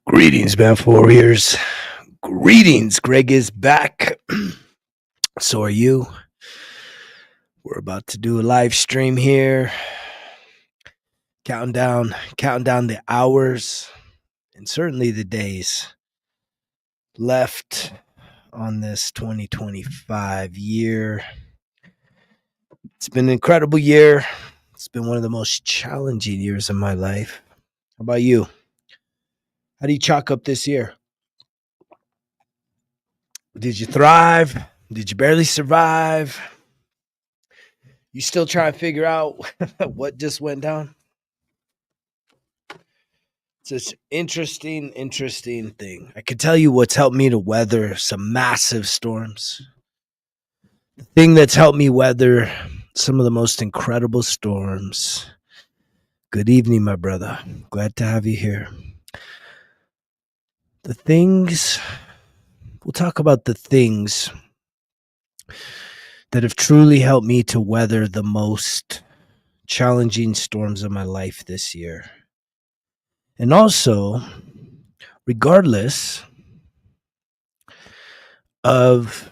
Greetings, man, warriors. Greetings. Greg is back. So are you. We're about to do a live stream here. Counting down the hours and certainly the days left on this 2025 year. It's been an incredible year. It's been one of the most challenging years of my life. How about you? How do you chalk up this year? Did you thrive? Did you barely survive? You still trying to figure out what just went down? It's an interesting thing. I can tell you what's helped me to weather some massive storms. The thing that's helped me weather some of the most incredible storms. Good evening, my brother. Glad to have you here. We'll talk about the things that have truly helped me to weather the most challenging storms of my life this year. And also, regardless of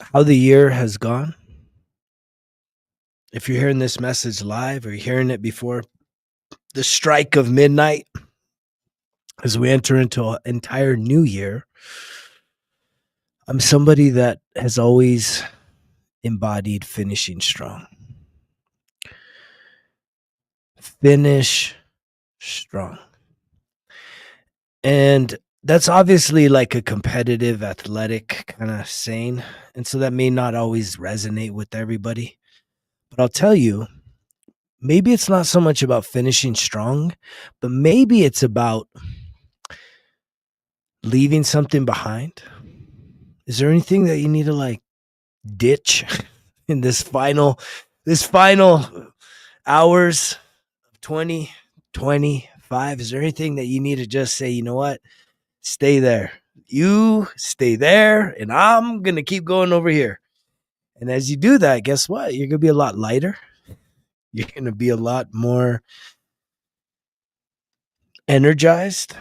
how the year has gone, if you're hearing this message live or you're hearing it before the strike of midnight, as we enter into an entire new year, I'm somebody that has always embodied finishing strong. Finish strong. And that's obviously like a competitive athletic kind of saying. And so that may not always resonate with everybody. But I'll tell you, maybe it's not so much about finishing strong, but maybe it's about leaving something behind. Is there anything that you need to ditch in this final hours of 2025? Is there anything that you need to just say, you know what? Stay there. You stay there, and I'm going to keep going over here. And as you do that, guess what? You're going to be a lot lighter. You're going to be a lot more energized.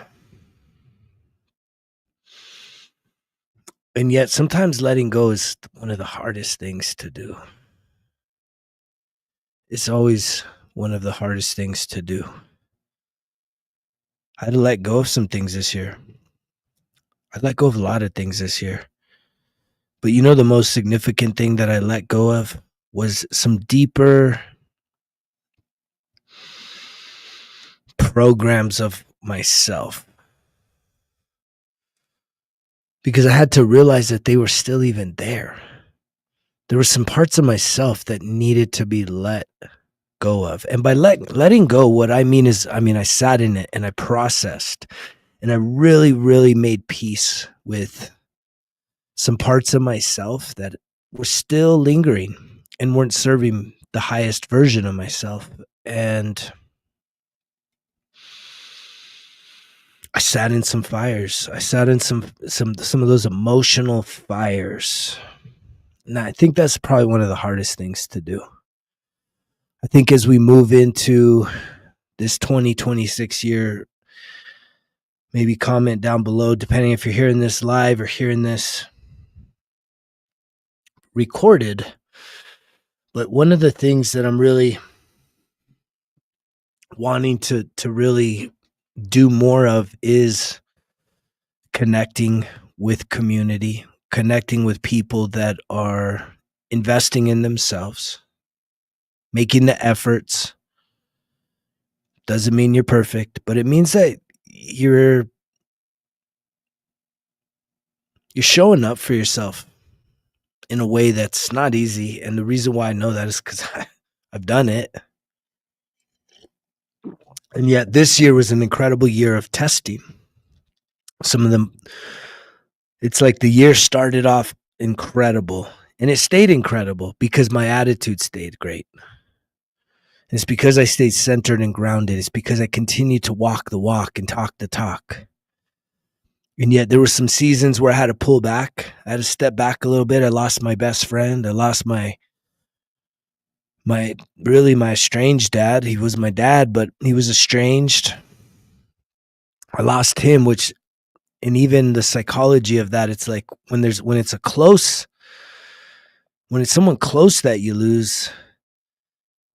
And yet sometimes letting go is one of the hardest things to do. It's always one of the hardest things to do. I had to let go of some things this year. I let go of a lot of things this year. But you know, the most significant thing that I let go of was some deeper programs of myself. Because I had to realize that they were still even there. There were some parts of myself that needed to be let go of. And by letting go, what I mean is, I sat in it and I processed and I really, really made peace with some parts of myself that were still lingering and weren't serving the highest version of myself. And I sat in some fires. I sat in some of those emotional fires. And I think that's probably one of the hardest things to do. I think as we move into this 2026 year, maybe comment down below, depending if you're hearing this live or hearing this recorded. But one of the things that I'm really wanting to really do more of is connecting with community, connecting with people that are investing in themselves, making the efforts. Doesn't mean you're perfect, but it means that you're showing up for yourself in a way that's not easy. And the reason why I know that is because I've done it. And yet this year was an incredible year of testing. Some of them, it's like the year started off incredible and it stayed incredible because my attitude stayed great. It's because I stayed centered and grounded. It's because I continued to walk the walk and talk the talk. And yet there were some seasons where I had to pull back. I had to step back a little bit. I lost my best friend. I lost my estranged dad. He was my dad, but he was estranged. I lost him, which And even the psychology of that, it's like when it's someone close that you lose,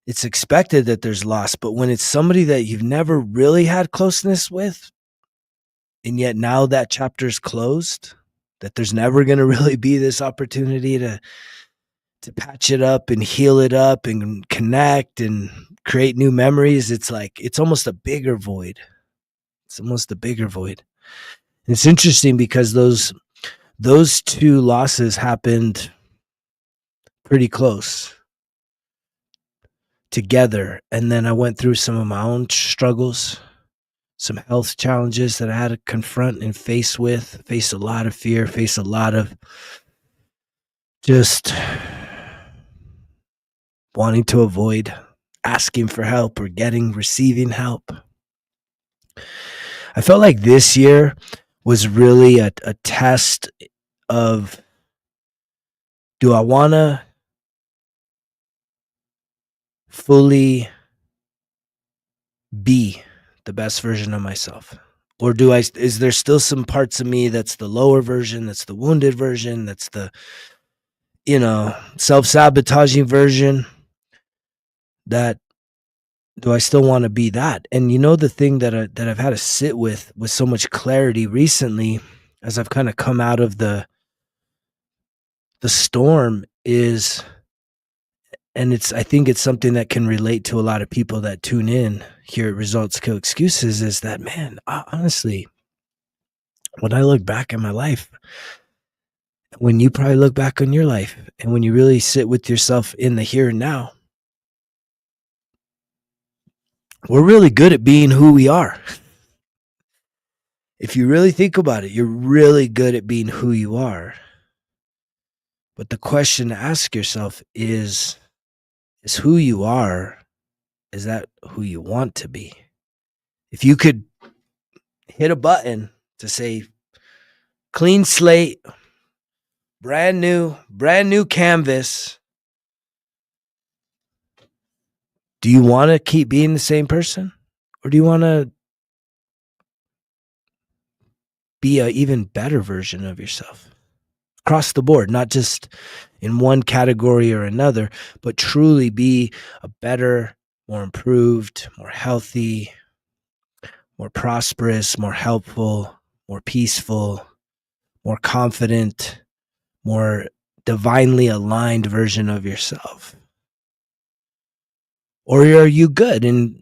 it's expected that there's loss. But when it's somebody that you've never really had closeness with, and yet now that chapter's closed, that there's never going to really be this opportunity to patch it up and heal it up and connect and create new memories, it's almost a bigger void. It's almost a bigger void. And it's interesting because those two losses happened pretty close together. And then I went through some of my own struggles, some health challenges that I had to confront and face a lot of fear, face a lot of just wanting to avoid asking for help or receiving help. I felt like this year was really a test of, do I want to fully be the best version of myself? Or is there still some parts of me that's the lower version, that's the wounded version, that's the, self-sabotaging version, that do I still want to be that? And the thing that I've had to sit with so much clarity recently, as I've kind of come out of the storm, is, and I think it's something that can relate to a lot of people that tune in here at Results Kill Excuses, is that, man, honestly, when I look back at my life, when you probably look back on your life, and when you really sit with yourself in the here and now, we're really good at being who we are. If you really think about it, you're really good at being who you are. But the question to ask yourself is who you are, is that who you want to be? If you could hit a button to say, clean slate, brand new canvas, do you want to keep being the same person? Or do you want to be an even better version of yourself? Across the board, not just in one category or another, but truly be a better, more improved, more healthy, more prosperous, more helpful, more peaceful, more confident, more divinely aligned version of yourself? Or are you good? And,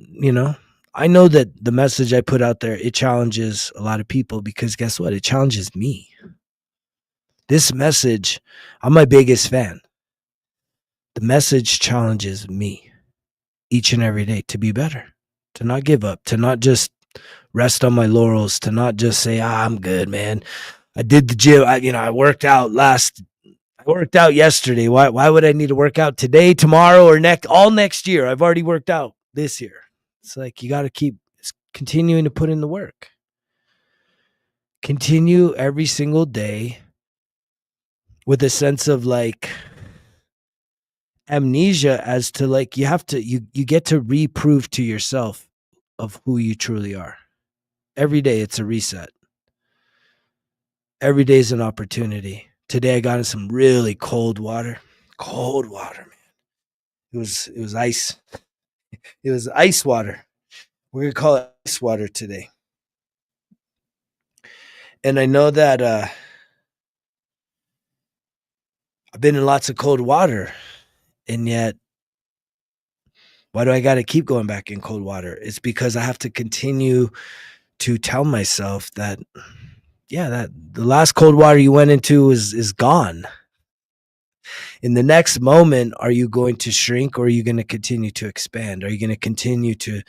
I know that the message I put out there, it challenges a lot of people, because guess what? It challenges me. This message, I'm my biggest fan. The message challenges me each and every day to be better, to not give up, to not just rest on my laurels, to not just say, I'm good, man. I did the gym. I worked out yesterday. Why would I need to work out today, tomorrow, or next year? I've already worked out this year. It's like, you got to keep continuing to put in the work. Continue every single day with a sense of amnesia as to you get to reprove to yourself of who you truly are. Every day it's a reset. Every day is an opportunity. Today I got in some really cold water. Cold water, man. It was ice. It was ice water. We're going to call it ice water today. And I know that I've been in lots of cold water, and yet why do I got to keep going back in cold water? It's because I have to continue to tell myself that, that the last cold water you went into is gone. In the next moment, are you going to shrink, or are you going to continue to expand? Are you going to continue to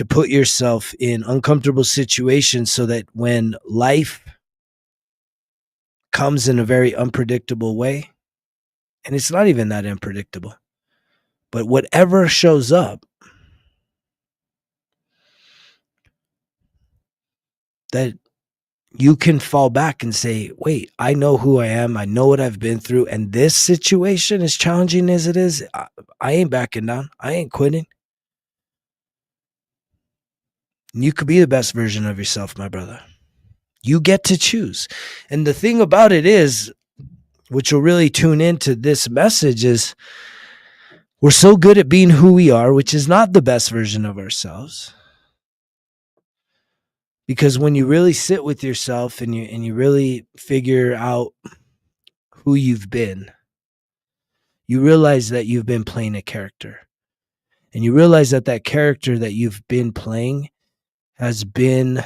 put yourself in uncomfortable situations so that when life comes in a very unpredictable way, and it's not even that unpredictable, but whatever shows up, that you can fall back and say, wait, I know who I am. I know what I've been through. And this situation, as challenging as it is, I ain't backing down. I ain't quitting. You could be the best version of yourself, my brother. You get to choose. And the thing about it is, which will really tune into this message, is we're so good at being who we are, which is not the best version of ourselves. Because when you really sit with yourself and you really figure out who you've been, you realize that you've been playing a character. And you realize that that character that you've been playing has been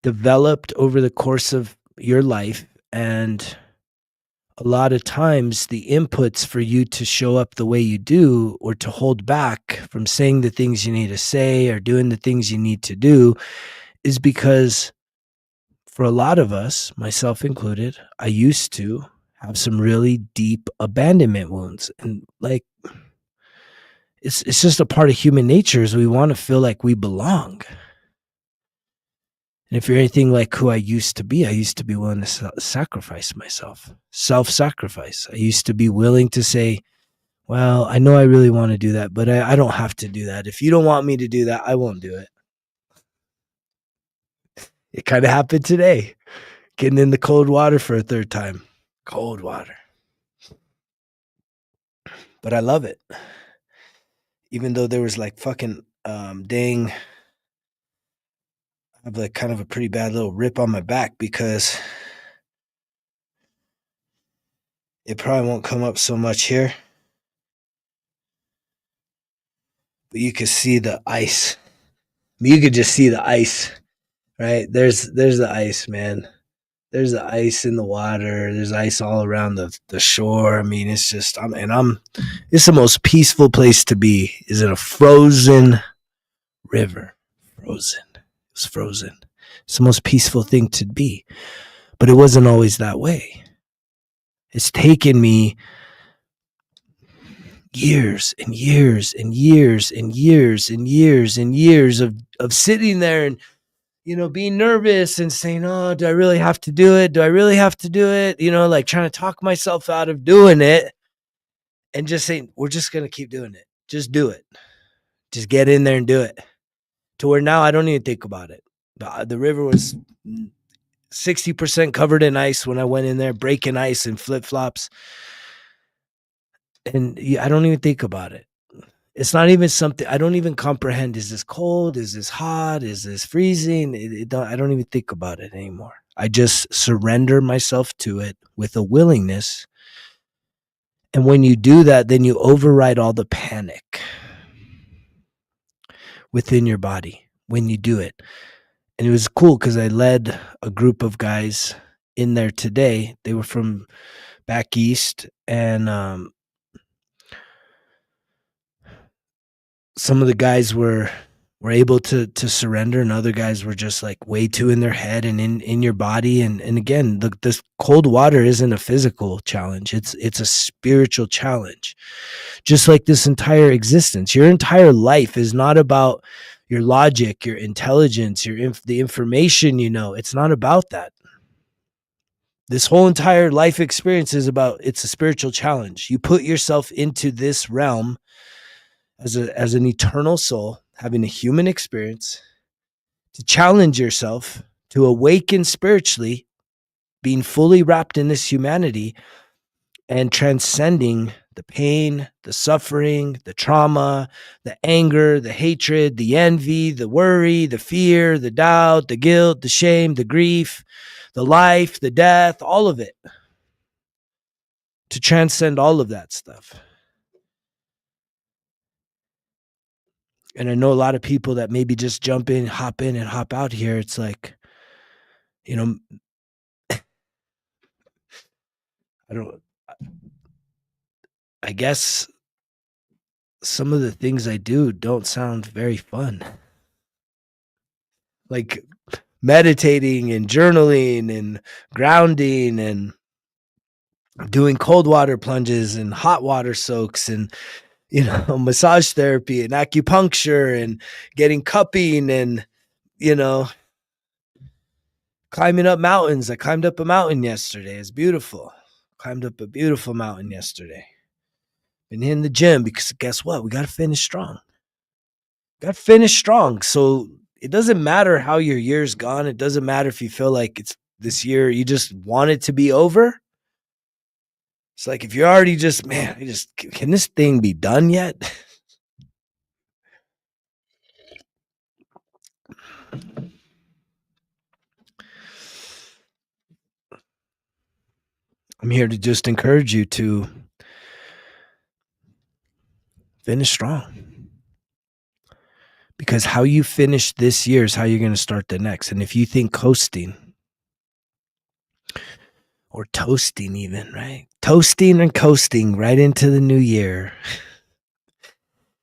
developed over the course of your life. And a lot of times the inputs for you to show up the way you do, or to hold back from saying the things you need to say or doing the things you need to do, is because for a lot of us, myself included, I used to have some really deep abandonment wounds. And like, it's just a part of human nature, is we want to feel like we belong. And if you're anything like who I used to be willing to sacrifice myself, self-sacrifice. I used to be willing to say, well, I know I really want to do that, but I don't have to do that. If you don't want me to do that, I won't do it. It kind of happened today, getting in the cold water for a third time. Cold water. But I love it. Even though there was like fucking dang, I have like kind of a pretty bad little rip on my back, because it probably won't come up so much here, but you can see the ice. You could just see the ice, right? There's the ice, man. There's the ice in the water. There's ice all around the shore. I mean, it's just, it's the most peaceful place to be, is in a frozen river. Frozen. It was frozen. It's the most peaceful thing to be. But it wasn't always that way. It's taken me years and years and years and years and years and years of sitting there and, being nervous and saying, oh, do I really have to do it? Do I really have to do it? Like trying to talk myself out of doing it, and just saying, we're just going to keep doing it. Just do it. Just get in there and do it. To where now I don't even think about it. The river was 60% covered in ice when I went in there, breaking ice in flip-flops. And I don't even think about it. It's not even something I don't even comprehend. Is this cold? Is this hot? Is this freezing? I don't even think about it anymore. I just surrender myself to it with a willingness. And when you do that, then you override all the panic within your body when you do it. And it was cool because I led a group of guys in there today. They were from back east, and some of the guys were able to surrender, and other guys were just like way too in their head and in your body. And again, this cold water isn't a physical challenge. It's a spiritual challenge. Just like this entire existence, your entire life is not about your logic, your intelligence, the information, it's not about that. This whole entire life experience is it's a spiritual challenge. You put yourself into this realm as an eternal soul, having a human experience, to challenge yourself, to awaken spiritually, being fully wrapped in this humanity, and transcending the pain, the suffering, the trauma, the anger, the hatred, the envy, the worry, the fear, the doubt, the guilt, the shame, the grief, the life, the death, all of it. To transcend all of that stuff. And I know a lot of people that maybe just jump in, hop in and hop out here. It's like, I guess some of the things I do don't sound very fun. Like meditating and journaling and grounding and doing cold water plunges and hot water soaks and, massage therapy and acupuncture and getting cupping and, climbing up mountains. I climbed up a mountain yesterday. It's beautiful. Climbed up a beautiful mountain yesterday. Been in the gym because guess what? We got to finish strong. So it doesn't matter how your year's gone. It doesn't matter if you feel like it's this year, you just want it to be over. It's like if you're already just, man, can this thing be done yet? I'm here to just encourage you to finish strong. Because how you finish this year is how you're going to start the next. And if you think coasting or toasting, even, right? Toasting and coasting right into the new year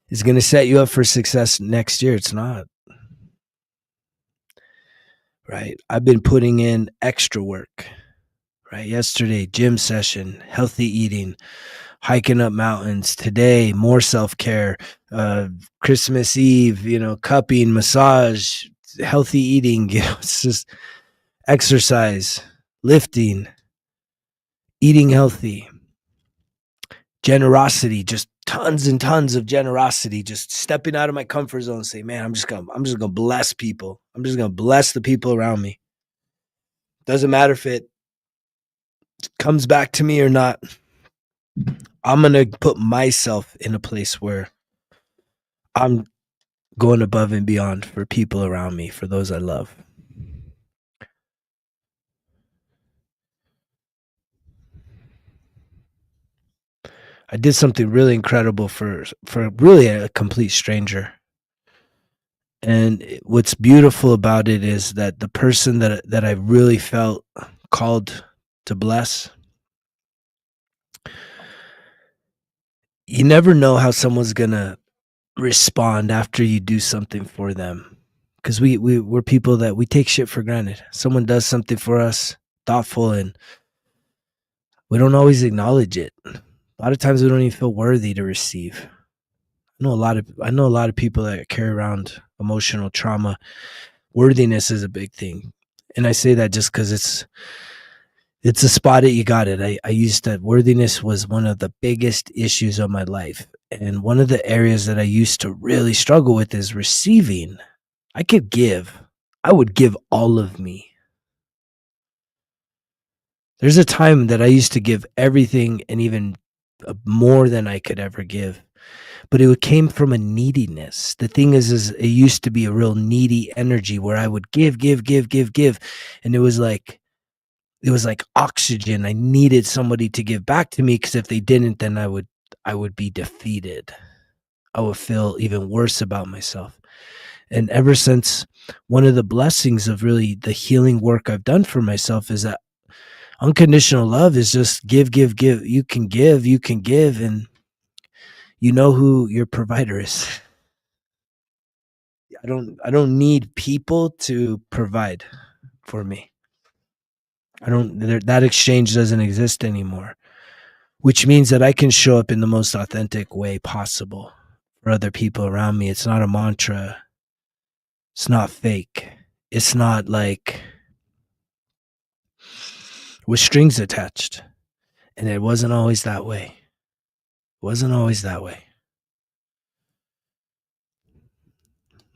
is going to set you up for success next year. It's not. Right? I've been putting in extra work. Right? Yesterday, gym session, healthy eating, hiking up mountains. Today, more self-care. Christmas Eve, cupping, massage, healthy eating. It's just exercise, lifting, eating healthy, generosity, just tons and tons of generosity, just stepping out of my comfort zone and say, man, I'm just gonna bless people. I'm just gonna bless the people around me. Doesn't matter if it comes back to me or not. I'm gonna put myself in a place where I'm going above and beyond for people around me, for those I love. I did something really incredible for really a complete stranger. And what's beautiful about it is that the person that I really felt called to bless, you never know how someone's gonna respond after you do something for them. Because we're people that we take shit for granted. Someone does something for us, thoughtful, and we don't always acknowledge it. A lot of times we don't even feel worthy to receive. I know a lot of people that carry around emotional trauma. Worthiness is a big thing. And I say that just because it's a spot that you got it. I used that worthiness was one of the biggest issues of my life. And one of the areas that I used to really struggle with is receiving. I would give all of me. There's a time that I used to give everything and even more than I could ever give. But it came from a neediness. The thing is it used to be a real needy energy where I would give. And it was like oxygen. I needed somebody to give back to me, because if they didn't, then I would be defeated. I would feel even worse about myself. And ever since, one of the blessings of really the healing work I've done for myself is that unconditional love is just give. You can give, and you know who your provider is. I don't need people to provide for me. That exchange doesn't exist anymore, which means that I can show up in the most authentic way possible for other people around me. It's not a mantra. It's not fake. It's not like with strings attached. And it wasn't always that way.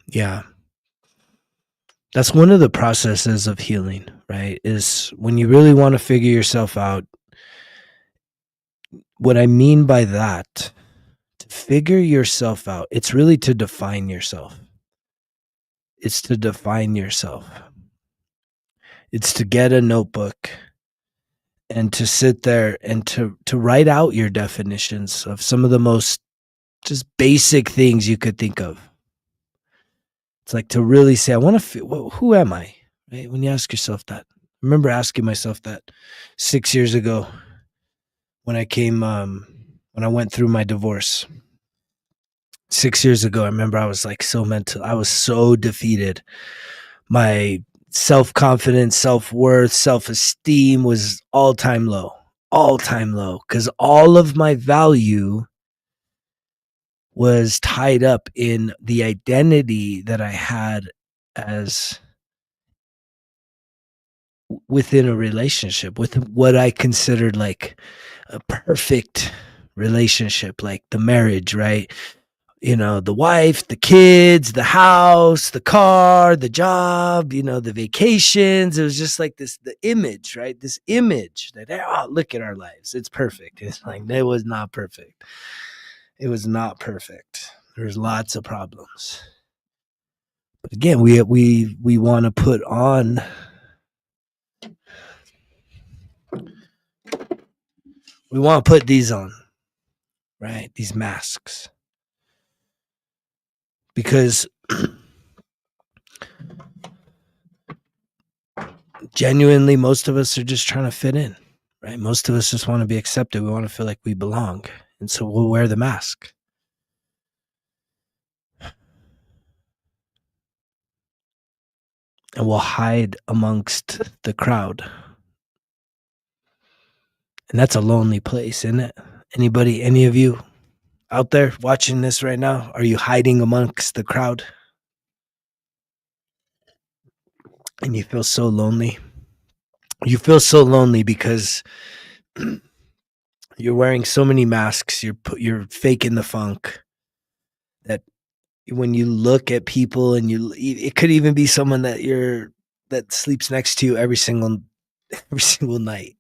Yeah. That's one of the processes of healing, right? Is when you really want to figure yourself out. What I mean by that, to figure yourself out, it's really to define yourself. It's to define yourself. It's to get a notebook and to sit there and to write out your definitions of some of the most just basic things you could think of. It's like to really say, I want to feel, well, who am I? Right? When you ask yourself that. I remember asking myself that 6 years ago when I went through my divorce. 6 years ago, I remember I was like I was so defeated. My self-confidence, self-worth, self-esteem was all-time low, because all of my value was tied up in the identity that I had as within a relationship, with what I considered like a perfect relationship, like the marriage, right? the wife, the kids, the house, the car, the job, the vacations. It was just like the image, right? This image that, oh, look at our lives. It's perfect. It's like, it was not perfect. It was not perfect. There's lots of problems. But again, we want to put on, we want to put these on, right? These masks. Because genuinely, most of us are just trying to fit in, right? Most of us just want to be accepted. We want to feel like we belong. And so we'll wear the mask. And we'll hide amongst the crowd. And that's a lonely place, isn't it? Any of you out there watching this right now, are you hiding amongst the crowd? And you feel so lonely. You feel so lonely because you're wearing so many masks. You're faking the funk. That when you look at people, and it could even be someone that sleeps next to you every single night.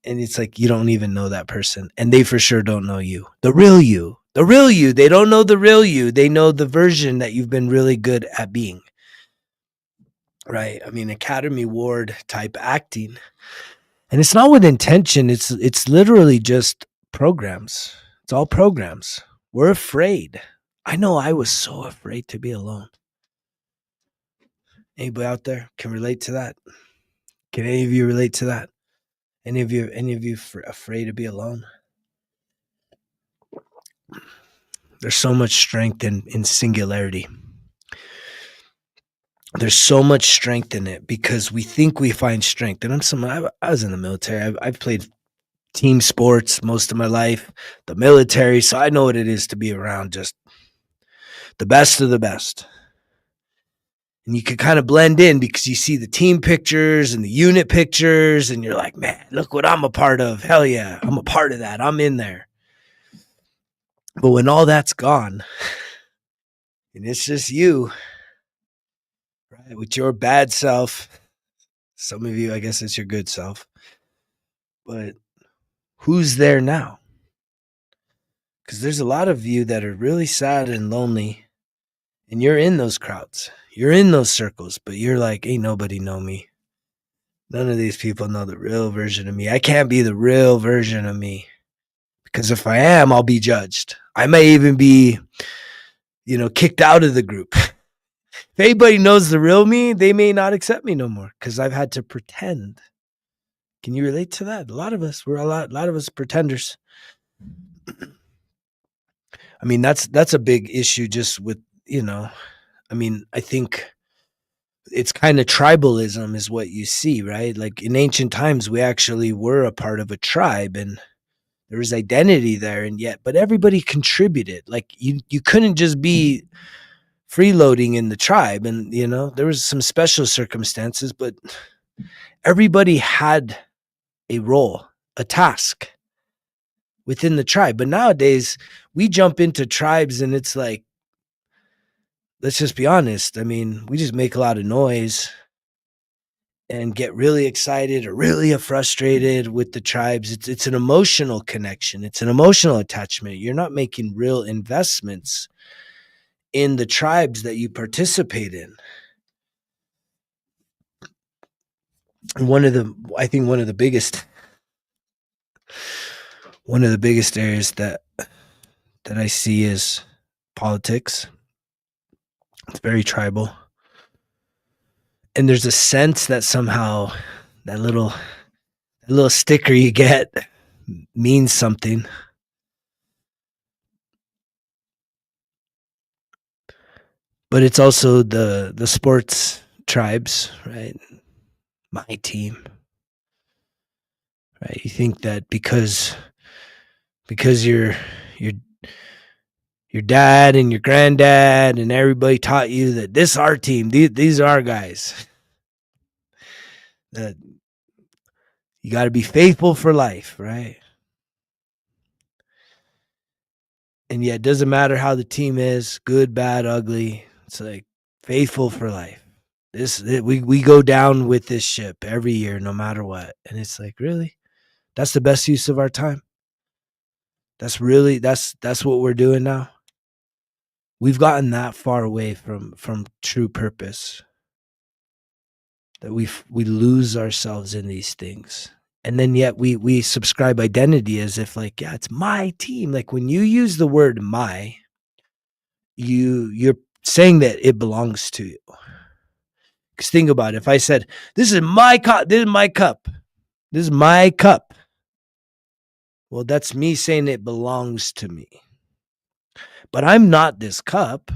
And it's like, you don't even know that person, and they for sure don't know you. The real you. They don't know the real you. They know the version that you've been really good at being. Right? I mean, Academy Award type acting. And it's not with intention. It's literally just programs. It's all programs. We're afraid. I know I was so afraid to be alone. Anybody out there can relate to that? Can any of you relate to that? Any of you afraid to be alone? There's so much strength in singularity. There's so much strength in it because we think we find strength. And I was in the military. I've played team sports most of my life, the military. So I know what it is to be around just the best of the best. And you can kind of blend in because you see the team pictures and the unit pictures, and you're like, man, look what I'm a part of. Hell yeah, I'm a part of that. I'm in there. But when all that's gone, and it's just you, right, with your bad self, some of you, I guess it's your good self, but who's there now? Because there's a lot of you that are really sad and lonely, and you're in those crowds. You're in those circles, but you're like, ain't nobody know me. None of these people know the real version of me. I can't be the real version of me. Because if I am, I'll be judged. I may even be, kicked out of the group. If anybody knows the real me, they may not accept me no more because I've had to pretend. Can you relate to that? A lot of us, we're a lot of us pretenders. I mean, that's a big issue just with, I think it's kind of tribalism is what you see, right? Like in ancient times, we actually were a part of a tribe, and there was identity there, but everybody contributed. Like you couldn't just be freeloading in the tribe, and there was some special circumstances, but everybody had a role, a task within the tribe. But nowadays we jump into tribes and it's like, let's just be honest. I mean, we just make a lot of noise and get really excited or really frustrated with the tribes. It's an emotional connection. It's an emotional attachment. You're not making real investments in the tribes that you participate in. And I think one of the biggest areas that I see is politics. It's very tribal. And there's a sense that somehow that little sticker you get means something. But it's also the sports tribes, right? My team. Right? You think that because your dad and your granddad and everybody taught you that this is our team, these are our guys, that you got to be faithful for life, right? And yet it doesn't matter how the team is, good, bad, ugly. It's like faithful for life. We go down with this ship every year, no matter what. And it's like, really? That's the best use of our time. That's what we're doing now. We've gotten that far away from true purpose that we lose ourselves in these things. And then yet we subscribe identity as if like, yeah, it's my team. Like when you use the word my, you're saying that it belongs to you. Because think about it. If I said, this is my cup, this is my cup, this is my cup. Well, that's me saying it belongs to me. But I'm not this cup.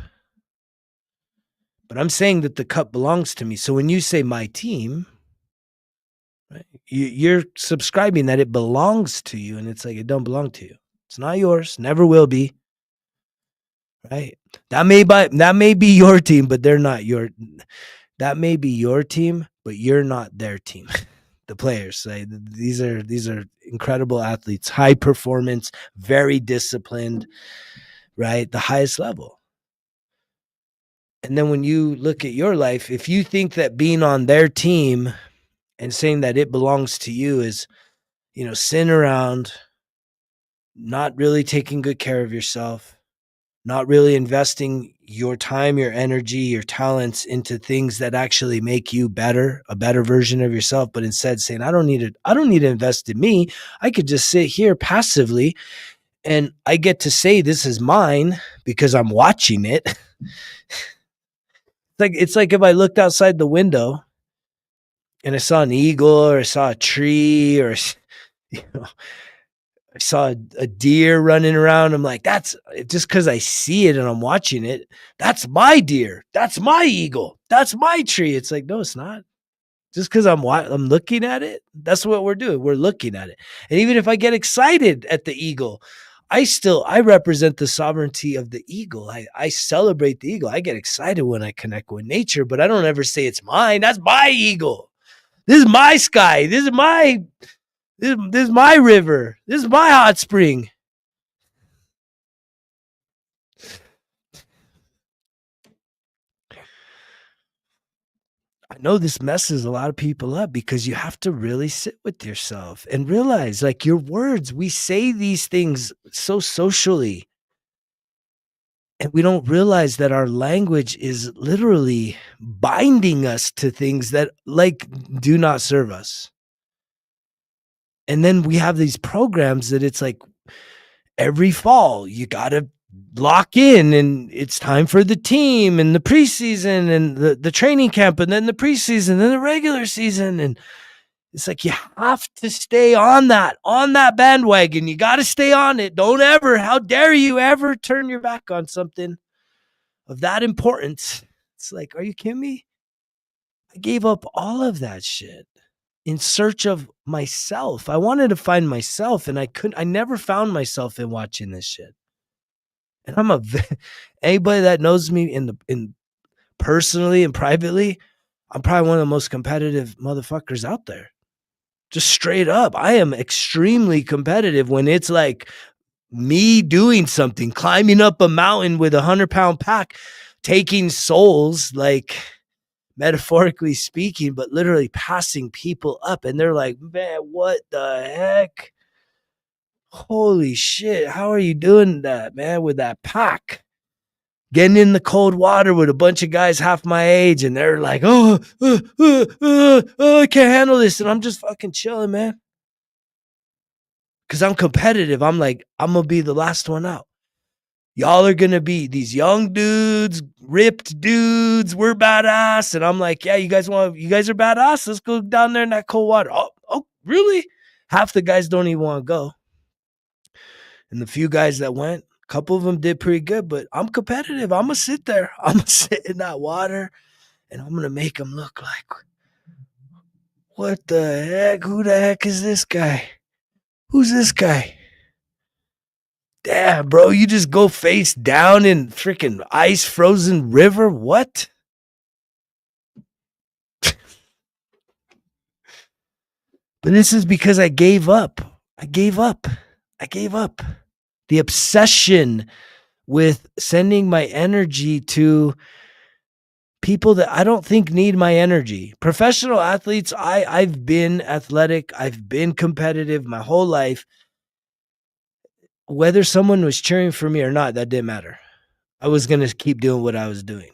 But I'm saying that the cup belongs to me. So when you say my team, right, you're subscribing that it belongs to you. And it's like, it don't belong to you. It's not yours. Never will be. Right. That may be your team, but they're not your. That may be your team, but you're not their team. The players say these are incredible athletes, high performance, very disciplined, right? The highest level. And then when you look at your life, if you think that being on their team and saying that it belongs to you is, sitting around, not really taking good care of yourself, not really investing your time, your energy, your talents into things that actually make you better, a better version of yourself, but instead saying, I don't need to invest in me. I could just sit here passively and I get to say this is mine because I'm watching it. It's like if I looked outside the window and I saw an eagle or I saw a tree or I saw a deer running around. I'm like, that's just because I see it and I'm watching it. That's my deer. That's my eagle. That's my tree. It's like, no, it's not. Just because I'm looking at it. That's what we're doing. We're looking at it. And even if I get excited at the eagle, I represent the sovereignty of the eagle. I celebrate the eagle. I get excited when I connect with nature, but I don't ever say it's mine. That's my eagle. This is my sky. This is my river. This is my hot spring. I know this messes a lot of people up because you have to really sit with yourself and realize, like, your words, we say these things so socially, and we don't realize that our language is literally binding us to things that, like, do not serve us. And then we have these programs that it's like every fall you got to lock in and it's time for the team and the preseason and the training camp and then the preseason and the regular season. And it's like you have to stay on that bandwagon. You got to stay on it. Don't ever, how dare you ever turn your back on something of that importance. It's like, are you kidding me? I gave up all of that shit in search of myself. I wanted to find myself and I never found myself in watching this shit. And anybody that knows me in personally and privately, I'm probably one of the most competitive motherfuckers out there. Just straight up. I am extremely competitive when it's like me doing something, climbing up a mountain with 100-pound pack, taking souls, like metaphorically speaking, but literally passing people up. And they're like, man, what the heck? Holy shit. How are you doing that, man, with that pack? Getting in the cold water with a bunch of guys half my age, and they're like, I can't handle this. And I'm just fucking chilling, man. Because I'm competitive. I'm like, I'm going to be the last one out. Y'all are going to be these young dudes, ripped dudes. We're badass. And I'm like, yeah, you guys are badass. Let's go down there in that cold water. Oh, really? Half the guys don't even want to go. And the few guys that went, a couple of them did pretty good, but I'm competitive. I'm going to sit there. I'm going to sit in that water and I'm going to make them look like, what the heck? Who the heck is this guy? Who's this guy? Damn, bro, you just go face down in freaking ice frozen river? What? But this is because I gave up. I gave up. The obsession with sending my energy to people that I don't think need my energy. Professional athletes, I've been athletic, I've been competitive my whole life. Whether someone was cheering for me or not, that didn't matter. I was going to keep doing what I was doing.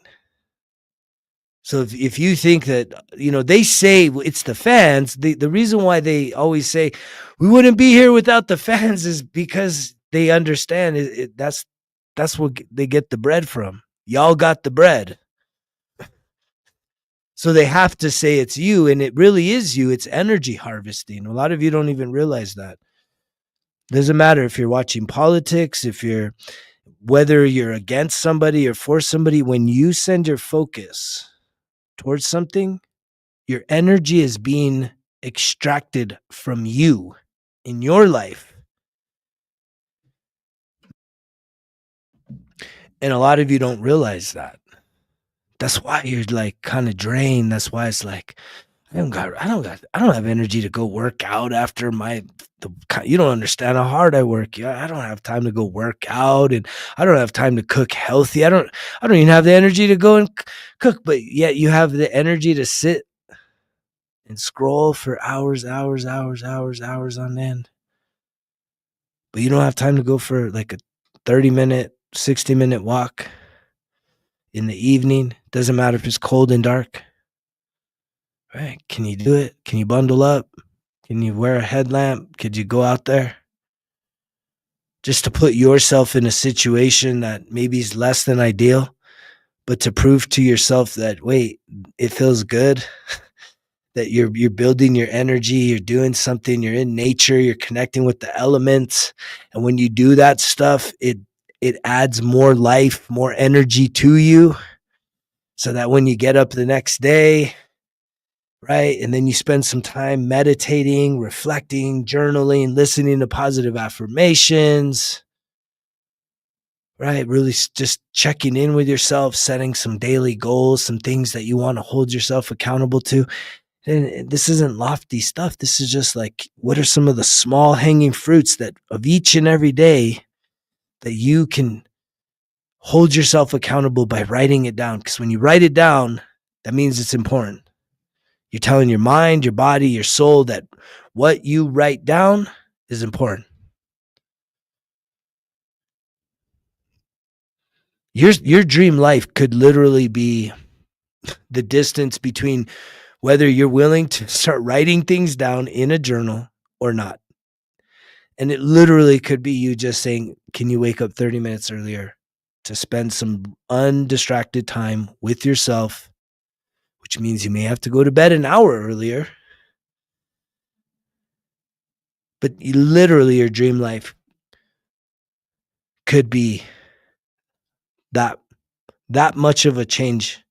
So if you think that, they say it's the fans, the reason why they always say we wouldn't be here without the fans is because they understand that's what they get the bread from. Y'all got the bread. So they have to say it's you, and it really is you. It's energy harvesting. A lot of you don't even realize that. Doesn't matter if you're watching politics, whether you're against somebody or for somebody, when you send your focus towards something, your energy is being extracted from you in your life. And a lot of you don't realize that. That's why you're like kind of drained. That's why it's like, I don't have energy to go work out after you don't understand how hard I work. I don't have time to go work out, and I don't have time to cook healthy. I don't even have the energy to go and cook, but yet you have the energy to sit and scroll for hours on end. But you don't have time to go for like a 30-minute, 60-minute walk in the evening. Doesn't matter if it's cold and dark. Right? Can you do it? Can you bundle up? Can you wear a headlamp? Could you go out there? Just to put yourself in a situation that maybe is less than ideal, but to prove to yourself that, wait, it feels good, that you're building your energy, you're doing something, you're in nature, you're connecting with the elements. And when you do that stuff, it adds more life, more energy to you, so that when you get up the next day, right, and then you spend some time meditating, reflecting, journaling, listening to positive affirmations, right, really just checking in with yourself, setting some daily goals, some things that you want to hold yourself accountable to. And this isn't lofty stuff. This is just like, what are some of the small hanging fruits that of each and every day that you can hold yourself accountable by writing it down? Because when you write it down, that means it's important. You're telling your mind, your body, your soul that what you write down is important. Your dream life could literally be the distance between whether you're willing to start writing things down in a journal or not. And it literally could be you just saying, can you wake up 30 minutes earlier to spend some undistracted time with yourself, which means you may have to go to bed an hour earlier. But literally your dream life could be that much of a change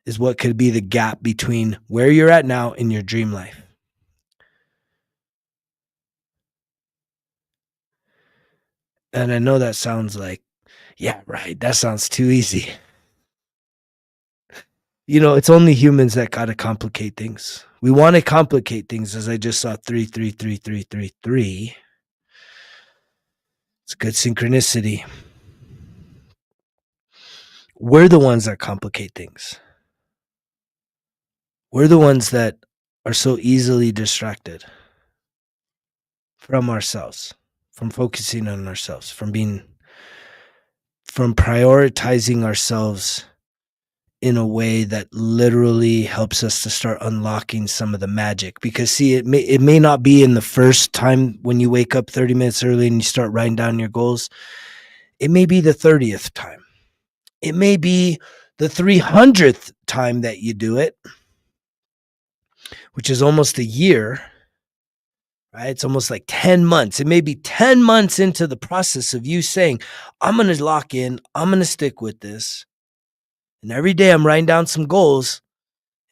is what could be the gap between where you're at now and your dream life. And I know that sounds like, yeah, right, that sounds too easy. It's only humans that got to complicate things. We want to complicate things, as I just saw 3333333. It's good synchronicity. We're the ones that complicate things. We're the ones that are so easily distracted from ourselves, from focusing on ourselves, from prioritizing ourselves in a way that literally helps us to start unlocking some of the magic. Because see, it may not be in the first time when you wake up 30 minutes early and you start writing down your goals. It may be the 30th time. It may be the 300th time that you do it, which is almost a year, right? It's almost like 10 months. It may be 10 months into the process of you saying, I'm going to lock in, I'm going to stick with this. And every day I'm writing down some goals.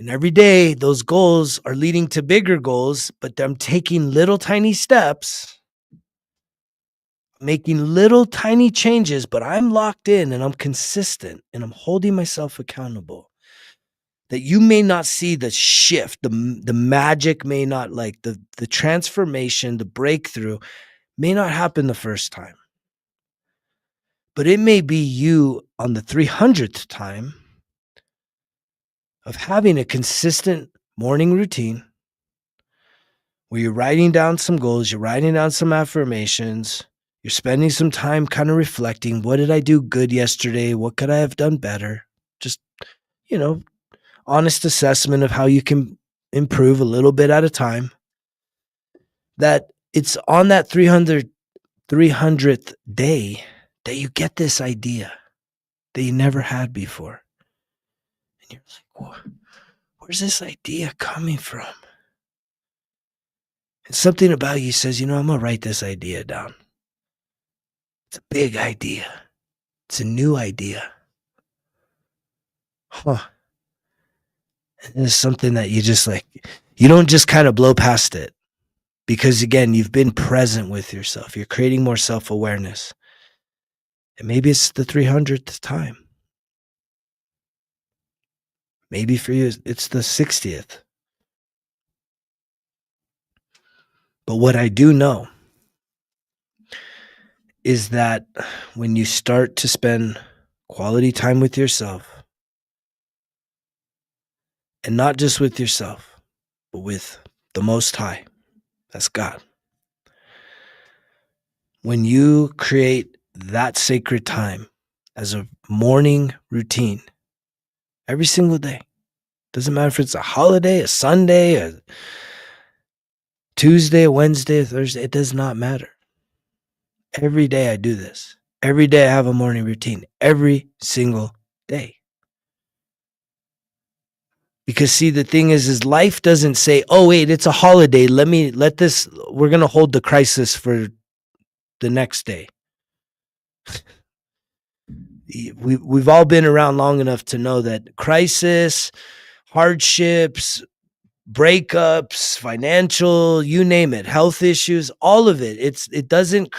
And every day those goals are leading to bigger goals, but I'm taking little tiny steps, making little tiny changes, but I'm locked in and I'm consistent and I'm holding myself accountable. That you may not see the shift, the magic may not, like the transformation, the breakthrough may not happen the first time. But it may be you on the 300th time of having a consistent morning routine where you're writing down some goals, you're writing down some affirmations, you're spending some time kind of reflecting, what did I do good yesterday? What could I have done better? Just, honest assessment of how you can improve a little bit at a time. That it's on that 300th day that you get this idea that you never had before. And you're like, where's this idea coming from? And something about you says, I'm going to write this idea down. It's a big idea. It's a new idea. And it's something that you just you don't just kind of blow past it. Because again, you've been present with yourself. You're creating more self-awareness. And maybe it's the 300th time. Maybe for you, it's the 60th. But what I do know is that when you start to spend quality time with yourself, and not just with yourself, but with the Most High, that's God. When you create that sacred time as a morning routine every single day, doesn't matter if it's a holiday, a Sunday, a Tuesday, a Wednesday, a Thursday, it does not matter. Every day I do this. Every day I have a morning routine. Every single day. Because see, the thing is life doesn't say, oh wait, it's a holiday. We're going to hold the crisis for the next day. We've all been around long enough to know that crisis, hardships, breakups, financial, you name it, health issues, all of it. It doesn't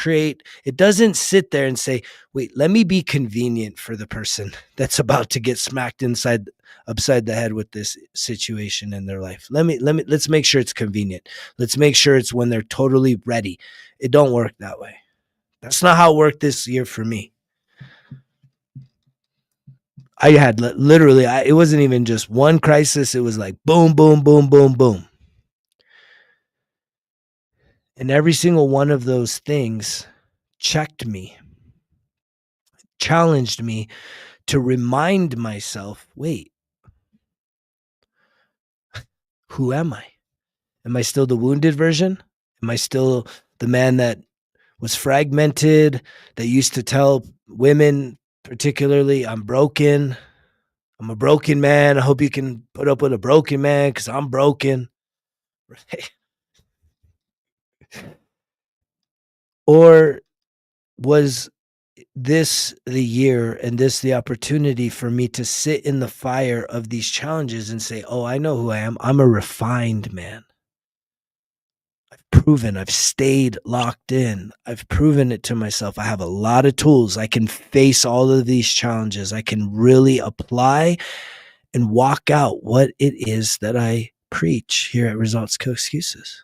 sit there and say, wait, let me be convenient for the person that's about to get smacked upside the head with this situation in their life. Let's make sure it's convenient. Let's make sure it's when they're totally ready. It don't work that way. That's not how it worked this year for me. I had literally, it wasn't even just one crisis. It was like boom, boom, boom, boom, boom. And every single one of those things checked me, challenged me to remind myself, wait, who am I? Am I still the wounded version? Am I still the man that was fragmented, that used to tell women particularly, I'm broken. I'm a broken man. I hope you can put up with a broken man because I'm broken. Right? Or was this the year and this the opportunity for me to sit in the fire of these challenges and say, oh, I know who I am. I'm a refined man. I've stayed locked in. I've proven it to myself. I have a lot of tools. I can face all of these challenges. I can really apply and walk out what it is that I preach here at Results Kill Excuses.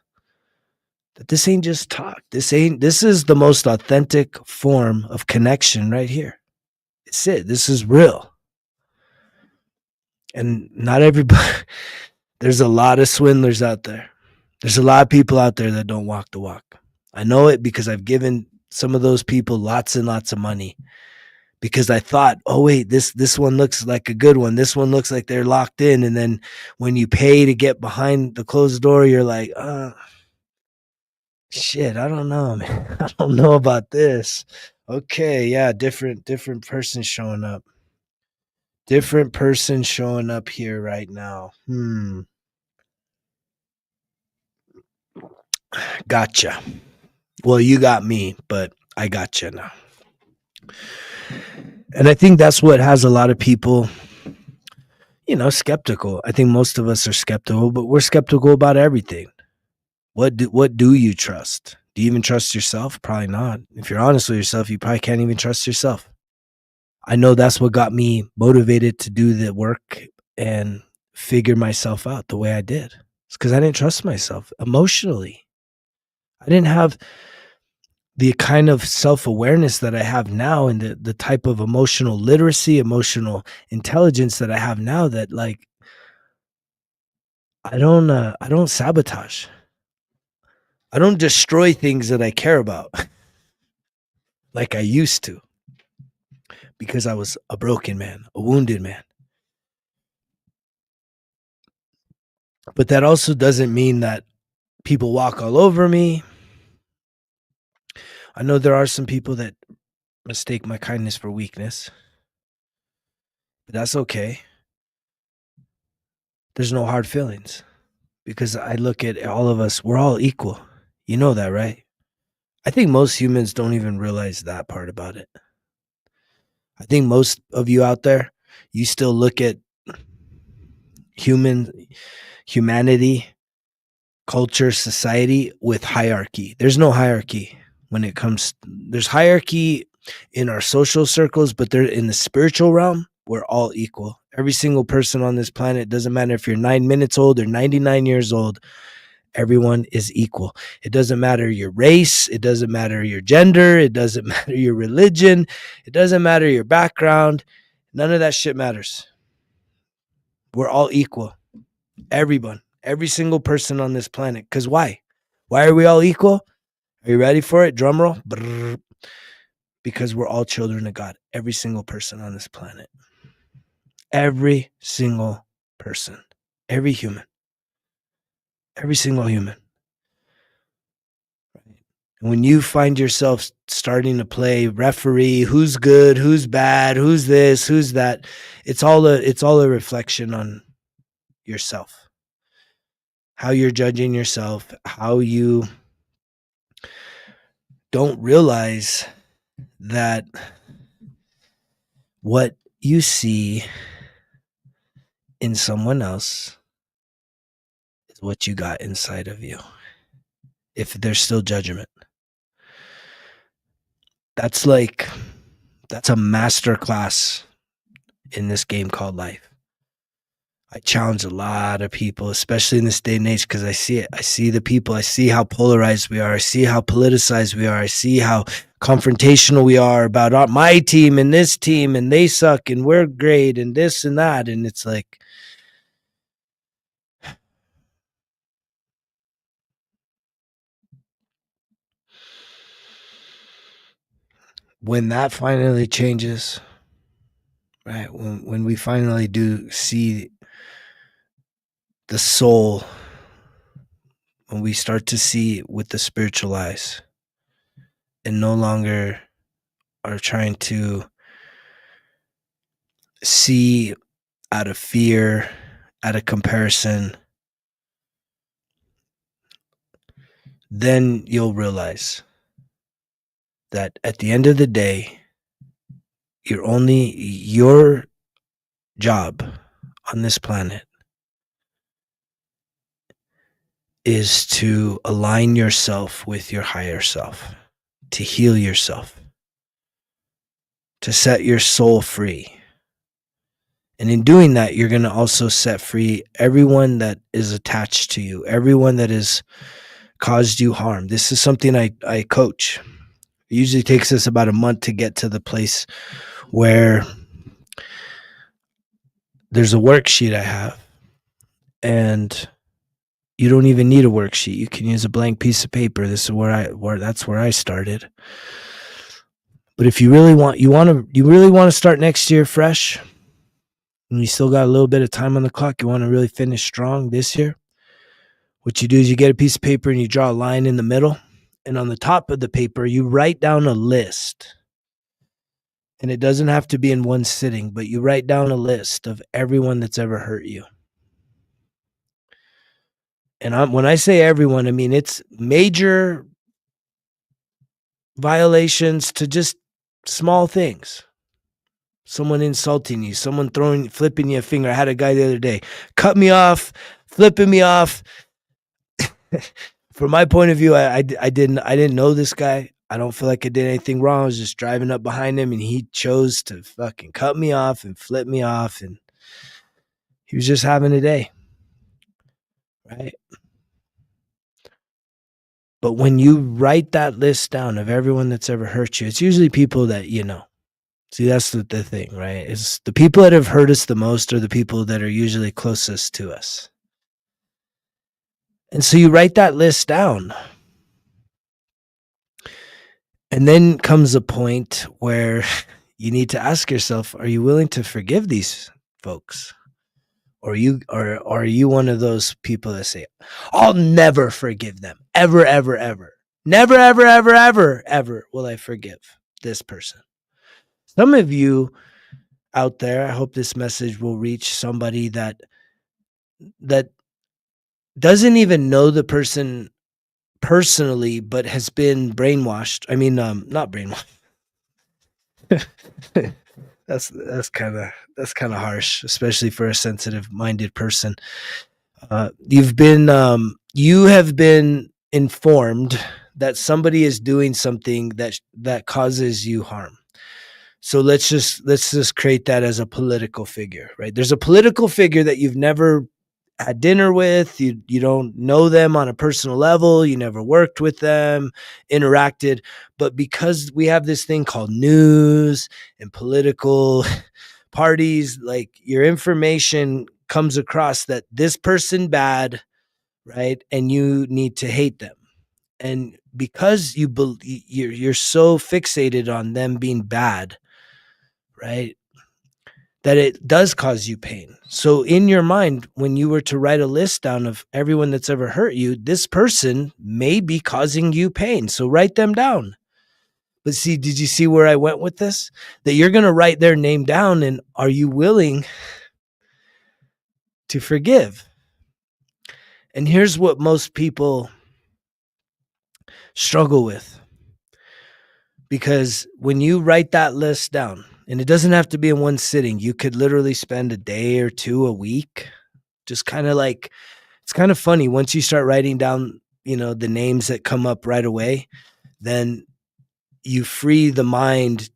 That this ain't just talk. This is the most authentic form of connection right here. It's it. This is real. And not everybody, there's a lot of swindlers out there. There's a lot of people out there that don't walk the walk. I know it because I've given some of those people lots and lots of money because I thought, oh wait, this one looks like a good one. This one looks like they're locked in. And then when you pay to get behind the closed door, you're like, shit, I don't know, man. I don't know about this. Okay, yeah, different person showing up. Different person showing up here right now. Gotcha. Well, you got me, but I gotcha now. And I think that's what has a lot of people, skeptical. I think most of us are skeptical, but we're skeptical about everything. What do you trust? Do you even trust yourself? Probably not. If you're honest with yourself, you probably can't even trust yourself. I know that's what got me motivated to do the work and figure myself out the way I did. It's because I didn't trust myself emotionally. I didn't have the kind of self-awareness that I have now, and the type of emotional literacy, emotional intelligence that I have now, that like I don't sabotage. I don't destroy things that I care about like I used to, because I was a broken man, a wounded man. But that also doesn't mean that people walk all over me. I know there are some people that mistake my kindness for weakness, but that's okay. There's no hard feelings, because I look at all of us, we're all equal. You know that, right? I think most humans don't even realize that part about it. I think most of you out there, you still look at humanity, culture, society with hierarchy. There's no hierarchy when it comes. There's hierarchy in our social circles, but they're in the spiritual realm. We're all equal. Every single person on this planet, doesn't matter if you're 9 minutes old or 99 years old, everyone is equal. It doesn't matter your race. It doesn't matter your gender. It doesn't matter your religion. It doesn't matter your background. None of that shit matters. We're all equal. Everyone, every single person on this planet. Because why? Why are we all equal? Are you ready for it? Drum roll. Brrr. Because we're all children of God. Every single person on this planet. Every single person. Every human. Every single human. And when you find yourself starting to play referee, who's good, who's bad, who's this, who's that, it's all a reflection on yourself. How you're judging yourself, how you don't realize that what you see in someone else is what you got inside of you. If there's still judgment, that's a master class in this game called life. I challenge a lot of people, especially in this day and age, because I see it. I see the people. I see how polarized we are. I see how politicized we are. I see how confrontational we are about my team and this team, and they suck and we're great and this and that. And it's like, when that finally changes, right? When we finally do see the soul, when we start to see with the spiritual eyes, and no longer are trying to see out of fear, out of comparison, then you'll realize that at the end of the day, your job on this planet is to align yourself with your higher self, to heal yourself, to set your soul free. And in doing that, you're going to also set free everyone that is attached to you, everyone that has caused you harm. This is something I coach. It usually takes us about a month to get to the place where there's a worksheet I have, and you don't even need a worksheet. You can use a blank piece of paper. This is that's where I started. But if you really want to start next year fresh, and you still got a little bit of time on the clock, you want to really finish strong this year, what you do is you get a piece of paper and you draw a line in the middle, and on the top of the paper, you write down a list. And it doesn't have to be in one sitting, but you write down a list of everyone that's ever hurt you. And when I say everyone, I mean it's major violations to just small things. Someone insulting you, someone flipping you a finger. I had a guy the other day cut me off, flipping me off. From my point of view, I didn't know this guy. I don't feel like I did anything wrong. I was just driving up behind him, and he chose to fucking cut me off and flip me off, and he was just having a day, right? But when you write that list down of everyone that's ever hurt you, it's usually people that you know. See, that's the thing, right? Is the people that have hurt us the most are the people that are usually closest to us. And so you write that list down. And then comes a point where you need to ask yourself, are you willing to forgive these folks? Or are you one of those people that say, I'll never forgive them. Ever, ever, ever. Never, ever, ever, ever, ever will I forgive this person. Some of you out there, I hope this message will reach somebody that doesn't even know the person personally, but has been brainwashed. I mean, not brainwashed. That's kind of harsh, especially for a sensitive minded person. You have been informed that somebody is doing something that causes you harm. So let's just create that as a political figure, right? There's a political figure that you've never had dinner with, you don't know them on a personal level, you never worked with them, interacted, but because we have this thing called news and political parties, like your information comes across that this person bad, right? And you need to hate them. And because you're so fixated on them being bad, right? That it does cause you pain. So in your mind, when you were to write a list down of everyone that's ever hurt you, this person may be causing you pain. So write them down. But see, did you see where I went with this? That you're going to write their name down, and are you willing to forgive? And here's what most people struggle with. Because when you write that list down, and it doesn't have to be in one sitting, you could literally spend a day or two, a week, just kind of like, it's kind of funny. Once you start writing down, the names that come up right away, then you free the mind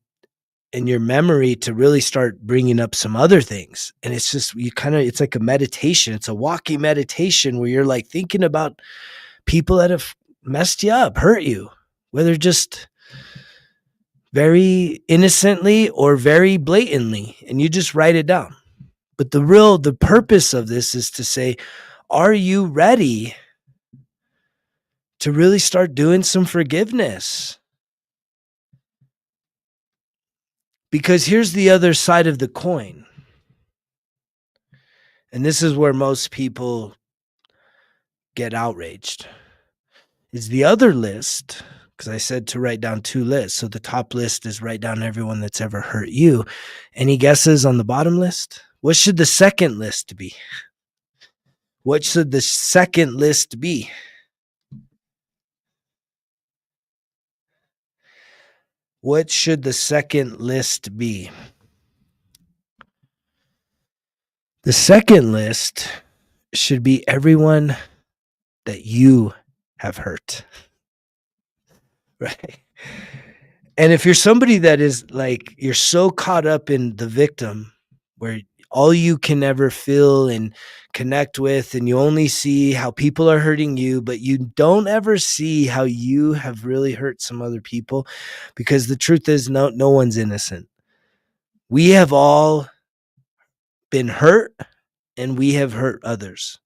and your memory to really start bringing up some other things. And it's just, it's like a meditation. It's a walking meditation where you're like thinking about people that have messed you up, hurt you, whether just very innocently or very blatantly, and you just write it down. But the purpose of this is to say, are you ready to really start doing some forgiveness? Because here's the other side of the coin. And this is where most people get outraged. Is the other list, because I said to write down two lists. So the top list is write down everyone that's ever hurt you. Any guesses on the bottom list? What should the second list be? What should the second list be? What should the second list be? The second list should be everyone that you have hurt. Right? And if you're somebody that is like, you're so caught up in the victim where all you can ever feel and connect with, and you only see how people are hurting you, but you don't ever see how you have really hurt some other people, because the truth is no one's innocent. We have all been hurt, and we have hurt others.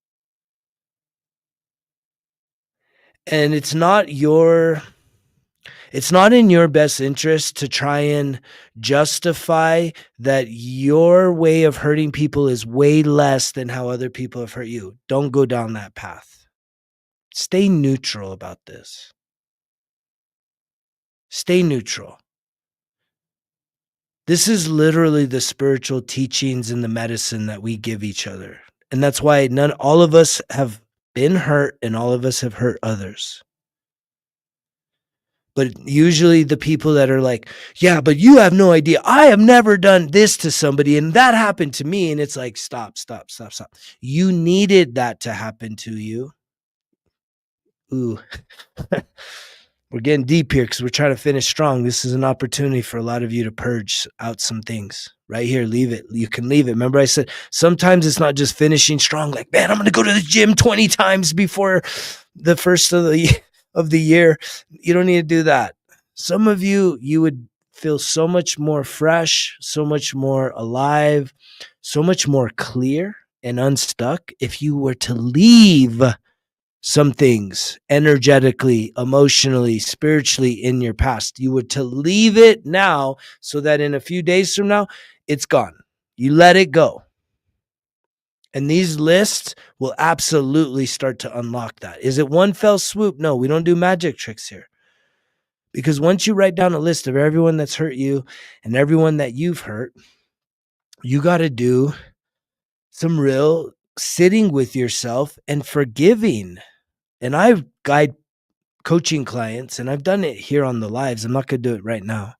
And it's not in your best interest to try and justify that your way of hurting people is way less than how other people have hurt you. Don't go down that path. Stay neutral about this. Stay neutral. This is literally the spiritual teachings and the medicine that we give each other. And that's why all of us have been hurt, and all of us have hurt others. But usually the people that are like, yeah, but you have no idea. I have never done this to somebody, and that happened to me. And it's like, stop. You needed that to happen to you. Ooh, we're getting deep here because we're trying to finish strong. This is an opportunity for a lot of you to purge out some things. Right here, leave it. You can leave it. Remember I said, sometimes it's not just finishing strong. Like, man, I'm going to go to the gym 20 times before the first of the of the year. You don't need to do that. Some of you, you would feel so much more fresh, so much more alive, so much more clear and unstuck if you were to leave some things energetically, emotionally, spiritually in your past. You were to leave it now so that in a few days from now, it's gone. You let it go. And these lists will absolutely start to unlock that. Is it one fell swoop? No, we don't do magic tricks here. Because once you write down a list of everyone that's hurt you and everyone that you've hurt, you got to do some real sitting with yourself and forgiving. And I guide coaching clients, and I've done it here on the lives. I'm not going to do it right now.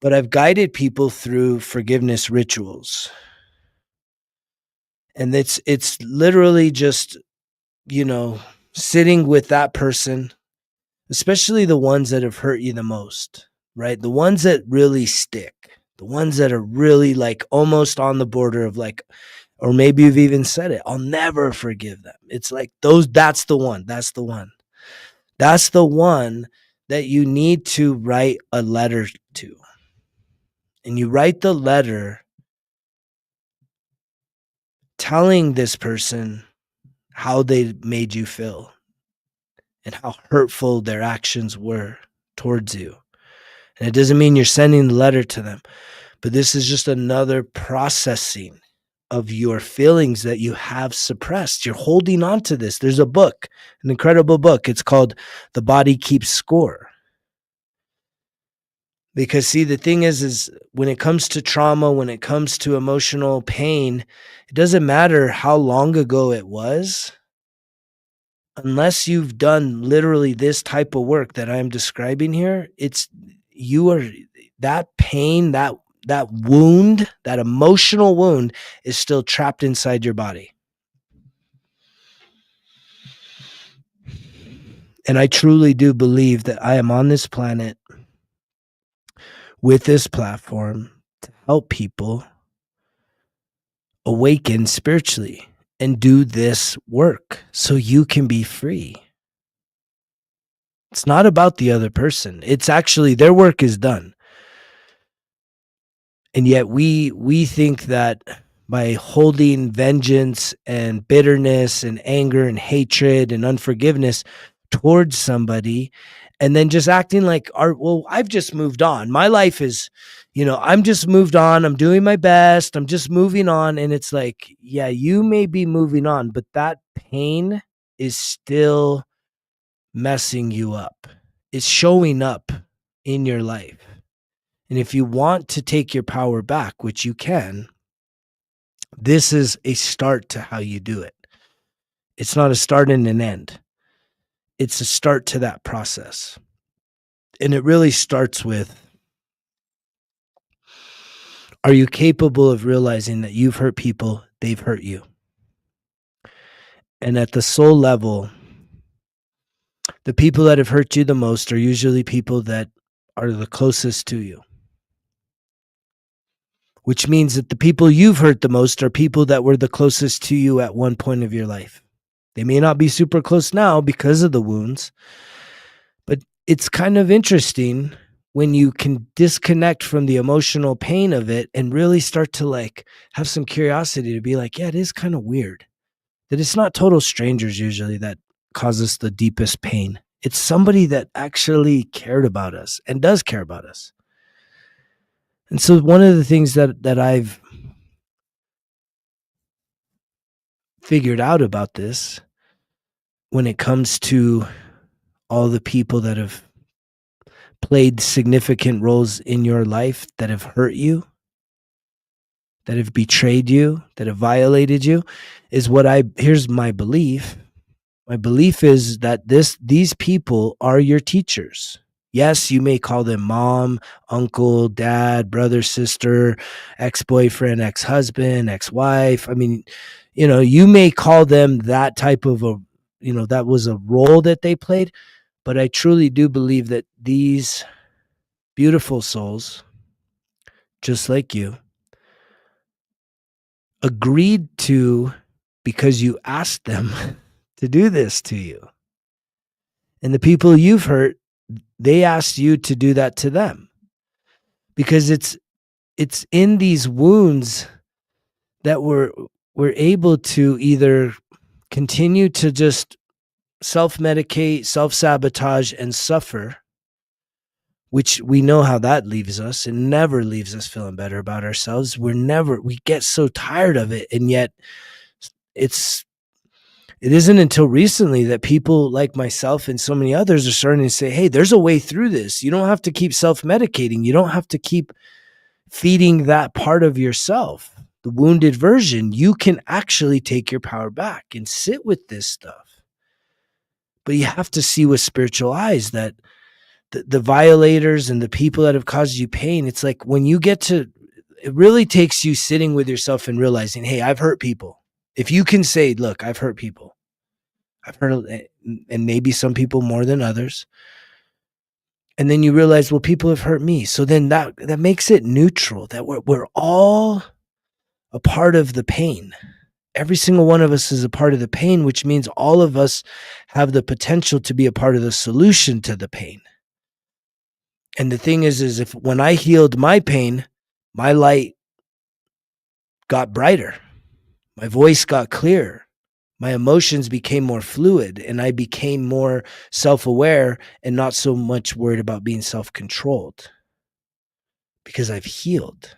But I've guided people through forgiveness rituals. And it's literally just, sitting with that person, especially the ones that have hurt you the most, right? The ones that really stick, the ones that are really like almost on the border of like, or maybe you've even said it, I'll never forgive them. It's like that's the one. That's the one. That's the one that you need to write a letter to. And you write the letter telling this person how they made you feel and how hurtful their actions were towards you. And it doesn't mean you're sending the letter to them, but this is just another processing of your feelings that you have suppressed. You're holding on to this. There's a book, an incredible book. It's called The Body Keeps Score. Because see, the thing is when it comes to trauma, when it comes to emotional pain, it doesn't matter how long ago it was. Unless you've done literally this type of work that I'm describing here, that pain, that wound, that emotional wound is still trapped inside your body. And I truly do believe that I am on this planet with this platform to help people awaken spiritually and do this work so you can be free. It's not about the other person. It's actually their work is done. And yet we think that by holding vengeance and bitterness and anger and hatred and unforgiveness towards somebody and then just acting like I've just moved on. My life is, I'm just moved on. I'm doing my best. I'm just moving on. And it's like, yeah, you may be moving on, but that pain is still messing you up. It's showing up in your life. And if you want to take your power back, which you can, this is a start to how you do it. It's not a start and an end. It's a start to that process. And it really starts with, are you capable of realizing that you've hurt people, they've hurt you? And at the soul level, the people that have hurt you the most are usually people that are the closest to you. Which means that the people you've hurt the most are people that were the closest to you at one point of your life. They may not be super close now because of the wounds, but it's kind of interesting when you can disconnect from the emotional pain of it and really start to like have some curiosity to be like, yeah, it is kind of weird that it's not total strangers usually that cause us the deepest pain. It's somebody that actually cared about us and does care about us. And so one of the things that I've figured out about this when it comes to all the people that have played significant roles in your life that have hurt you, that have betrayed you, that have violated you, is here's my belief. My belief is that these people are your teachers. Yes, you may call them mom, uncle, dad, brother, sister, ex-boyfriend, ex-husband, ex-wife. I mean, you may call them that type of that was a role that they played, but I truly do believe that these beautiful souls, just like you, agreed to because you asked them to do this to you. And the people you've hurt, they asked you to do that to them. Because it's in these wounds that we're able to either continue to just self-medicate, self-sabotage, and suffer, which we know how that leaves us. It never leaves us feeling better about ourselves. We get so tired of it. And yet it isn't until recently that people like myself and so many others are starting to say, hey, there's a way through this. You don't have to keep self-medicating. You don't have to keep feeding that part of yourself, the wounded version. You can actually take your power back and sit with this stuff. But you have to see with spiritual eyes that the violators and the people that have caused you pain, it's like when you get to, it really takes you sitting with yourself and realizing, hey, I've hurt people. If you can say, look, I've hurt people. I've hurt, and maybe some people more than others. And then you realize, well, people have hurt me. So then that makes it neutral, that we're all a part of the pain. Every single one of us is a part of the pain, which means all of us have the potential to be a part of the solution to the pain. And the thing is if when I healed my pain, my light got brighter, my voice got clearer, my emotions became more fluid, and I became more self-aware and not so much worried about being self-controlled because I've healed.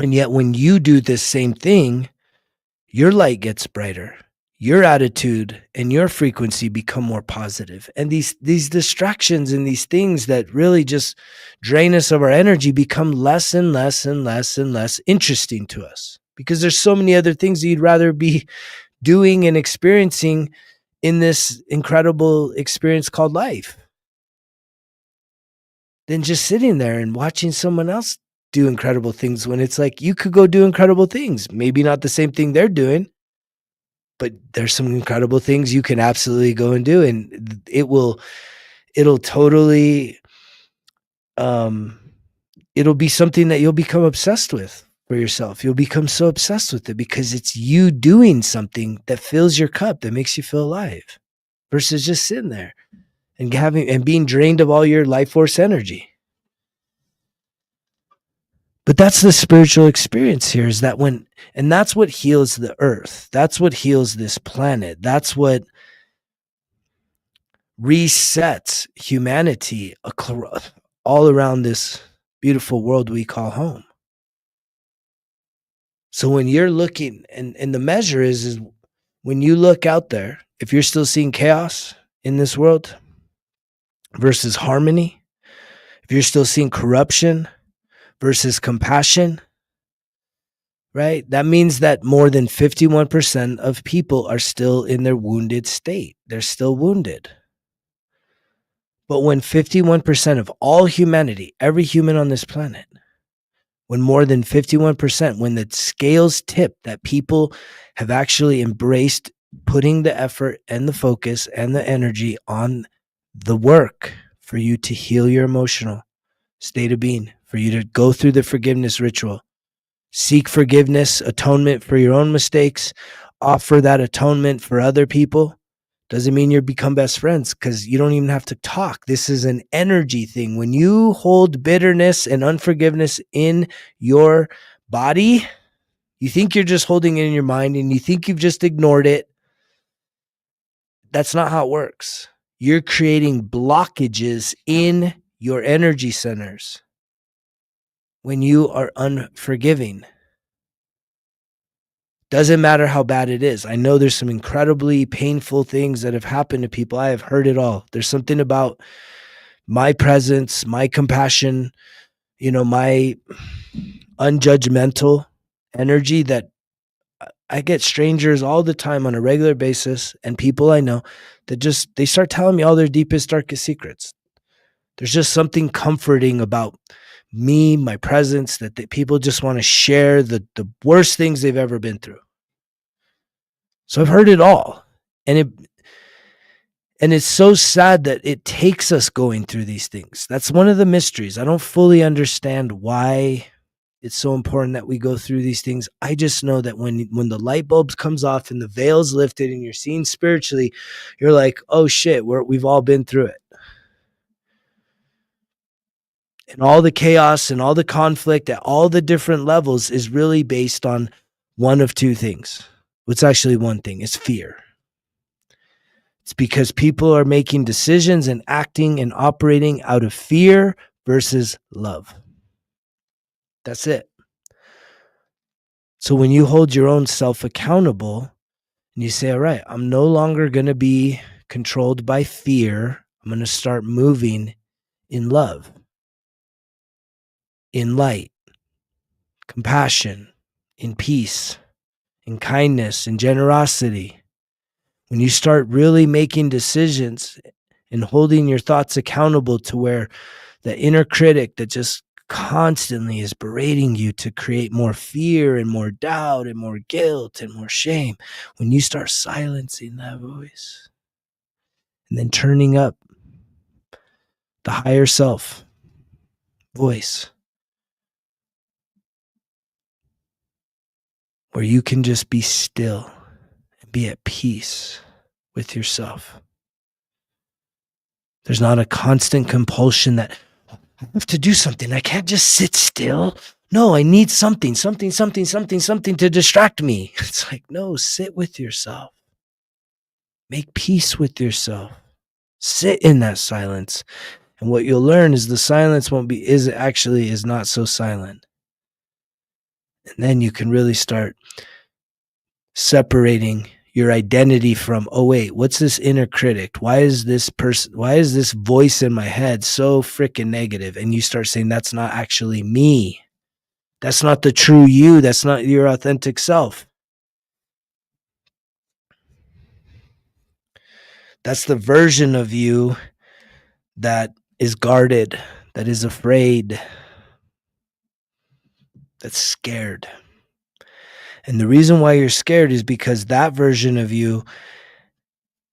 And yet when you do this same thing, your light gets brighter, your attitude and your frequency become more positive. And these distractions and these things that really just drain us of our energy become less and less and less and less interesting to us, because there's so many other things that you'd rather be doing and experiencing in this incredible experience called life than just sitting there and watching someone else do incredible things, when it's like you could go do incredible things. Maybe not the same thing they're doing, but there's some incredible things you can absolutely go and do. And it'll totally, it'll be something that you'll become obsessed with for yourself. You'll become so obsessed with it because it's you doing something that fills your cup, that makes you feel alive, versus just sitting there and being drained of all your life force energy. But that's the spiritual experience here, is that and that's what heals the earth. That's what heals this planet. That's what resets humanity all around this beautiful world we call home. So when you're looking, and the measure is when you look out there, if you're still seeing chaos in this world versus harmony, if you're still seeing corruption versus compassion, right? That means that more than 51% of people are still in their wounded state. They're still wounded. But when 51% of all humanity, every human on this planet, when more than 51%, when the scales tip, that people have actually embraced putting the effort and the focus and the energy on the work for you to heal your emotional state of being, for you to go through the forgiveness ritual, seek forgiveness, atonement for your own mistakes, offer that atonement for other people. Doesn't mean you become best friends, because you don't even have to talk. This is an energy thing. When you hold bitterness and unforgiveness in your body, you think you're just holding it in your mind and you think you've just ignored it. That's not how it works. You're creating blockages in your energy centers when you are unforgiving. Doesn't matter how bad it is. I know there's some incredibly painful things that have happened to people. I have heard it all. There's something about my presence, my compassion, my unjudgmental energy that I get strangers all the time on a regular basis, and people I know that they start telling me all their deepest, darkest secrets. There's just something comforting about me, my presence, that people just want to share the worst things they've ever been through. So I've heard it all. And it's so sad that it takes us going through these things. That's one of the mysteries. I don't fully understand why it's so important that we go through these things. I just know that when the light bulbs comes off and the veil's lifted and you're seeing spiritually, you're like, oh shit, we've all been through it. And all the chaos and all the conflict at all the different levels is really based on one of two things. It's actually one thing. It's fear. It's because people are making decisions and acting and operating out of fear versus love. That's it. So when you hold your own self accountable and you say, all right, I'm no longer going to be controlled by fear. I'm going to start moving in love, in light, compassion, in peace, in kindness, in generosity. When you start really making decisions and holding your thoughts accountable to where the inner critic that just constantly is berating you to create more fear and more doubt and more guilt and more shame, when you start silencing that voice and then turning up the higher self voice, where you can just be still and be at peace with yourself. There's not a constant compulsion that I have to do something. I can't just sit still. No, I need something to distract me. It's like, no, sit with yourself. Make peace with yourself. Sit in that silence. And what you'll learn is the silence is not so silent. And then you can really start separating your identity from, oh wait, what's this inner critic? Why is this voice in my head so freaking negative? And you start saying, that's not actually me. That's not the true you. That's not your authentic self. That's the version of you that is guarded, that is afraid, that's scared. And the reason why you're scared is because that version of you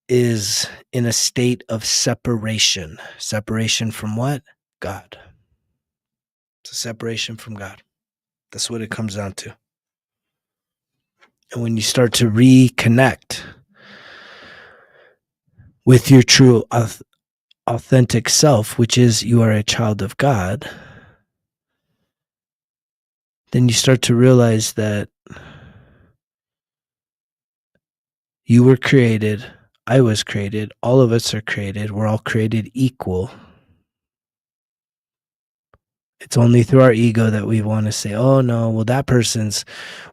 is in a state of separation. Separation from what? God. It's a separation from God. That's what it comes down to. And when you start to reconnect with your true authentic self, which is you are a child of God, then you start to realize that you were created, I was created, all of us are created, we're all created equal. It's only through our ego that we want to say, oh no, well that person's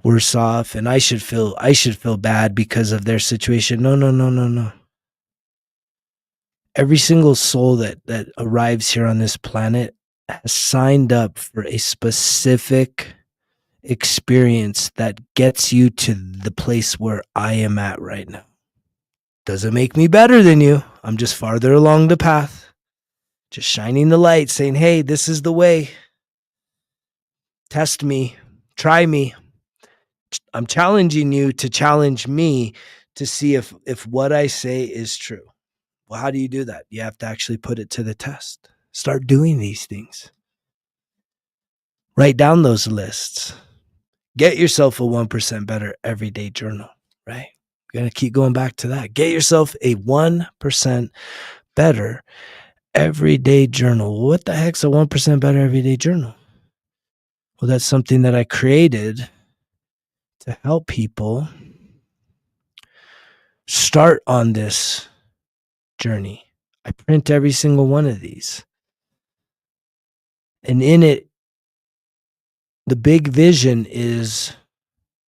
worse off and I should feel bad because of their situation. No. Every single soul that arrives here on this planet has signed up for a specific experience that gets you to the place where I am at right now. Doesn't make me better than you. I'm just farther along the path, just shining the light, saying, hey, this is the way. Test me, try me. I'm challenging you to challenge me to see if what I say is true. Well, how do you do that? You have to actually put it to the test. Start doing these things. Write down those lists. Get yourself a 1% better everyday journal, right? You're going to keep going back to that. Get yourself a 1% better everyday journal. What the heck's a 1% better everyday journal? Well, that's something that I created to help people start on this journey. I print every single one of these. And in it, the big vision is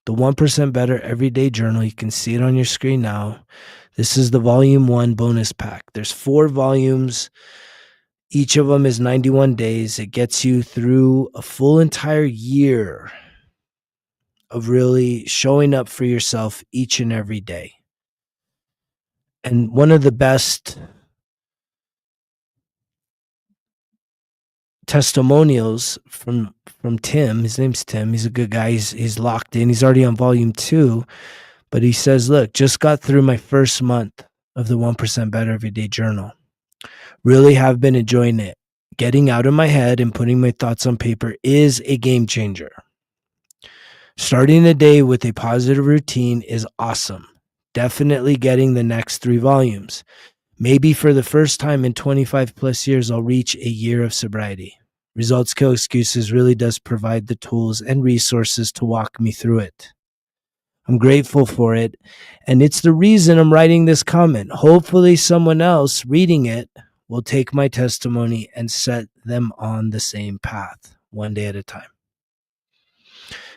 the 1% better everyday journal. You can see it on your screen now. This is the volume 1 bonus pack. There's 4 volumes. Each of them is 91 days. It gets you through a full entire year of really showing up for yourself each and every day. And one of the best testimonials from Tim, his name's Tim, he's a good guy, he's locked in, he's already on volume 2, but he says, look, just got through my first month of the 1% better everyday journal. Really have been enjoying it. Getting out of my head and putting my thoughts on paper is a game changer. Starting a day with a positive routine is awesome. Definitely getting the next 3 volumes. Maybe for the first time in 25 plus years, I'll reach a year of sobriety. Results Kill Excuses really does provide the tools and resources to walk me through it. I'm grateful for it, and it's the reason I'm writing this comment. Hopefully someone else reading it will take my testimony and set them on the same path, one day at a time.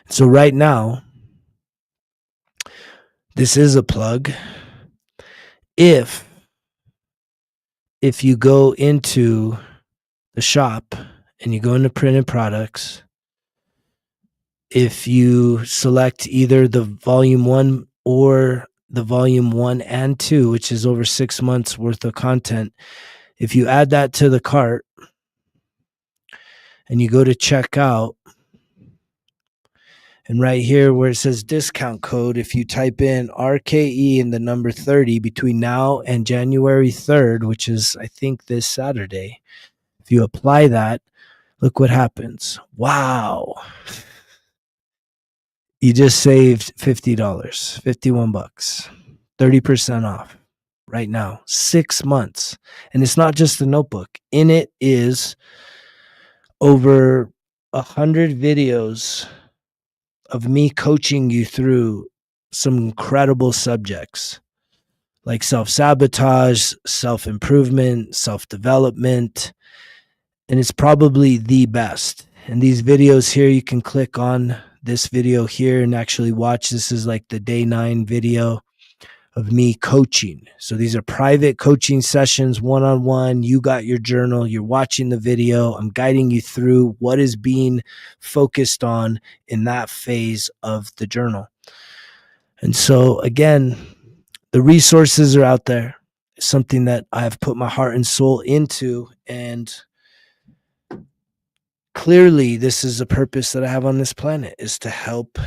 So right now, this is a plug. If you go into the shop and you go into printed products, if you select either the volume 1 or the volume 1 and 2, which is over 6 months worth of content, if you add that to the cart and you go to checkout, and right here where it says discount code, if you type in RKE and the number 30 between now and January 3rd, which is I think this Saturday, if you apply that, look what happens. Wow. You just saved $50, $51, 30% off right now, 6 months. And it's not just the notebook. In it is over 100 videos of me coaching you through some incredible subjects like self-sabotage, self-improvement, self-development, and it's probably the best. And these videos here, you can click on this video here and actually watch. This is like the day 9 video of me coaching. So these are private coaching sessions, one-on-one. You got your journal, you're watching the video. I'm guiding you through what is being focused on in that phase of the journal. And so again, the resources are out there. It's something that I've put my heart and soul into, and clearly this is a purpose that I have on this planet, is to help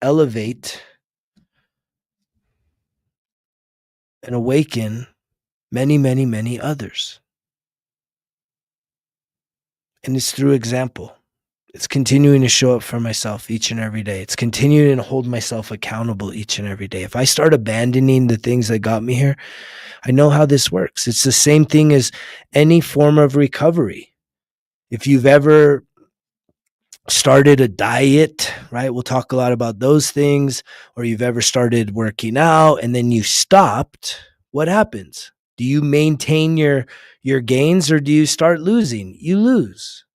elevate and awaken many, many, many others. And it's through example. It's continuing to show up for myself each and every day. It's continuing to hold myself accountable each and every day. If I start abandoning the things that got me here, I know how this works. It's the same thing as any form of recovery. If you've ever started a diet, right? We'll talk a lot about those things. Or you've ever started working out and then you stopped, what happens? Do you maintain your gains or do you start losing? You lose.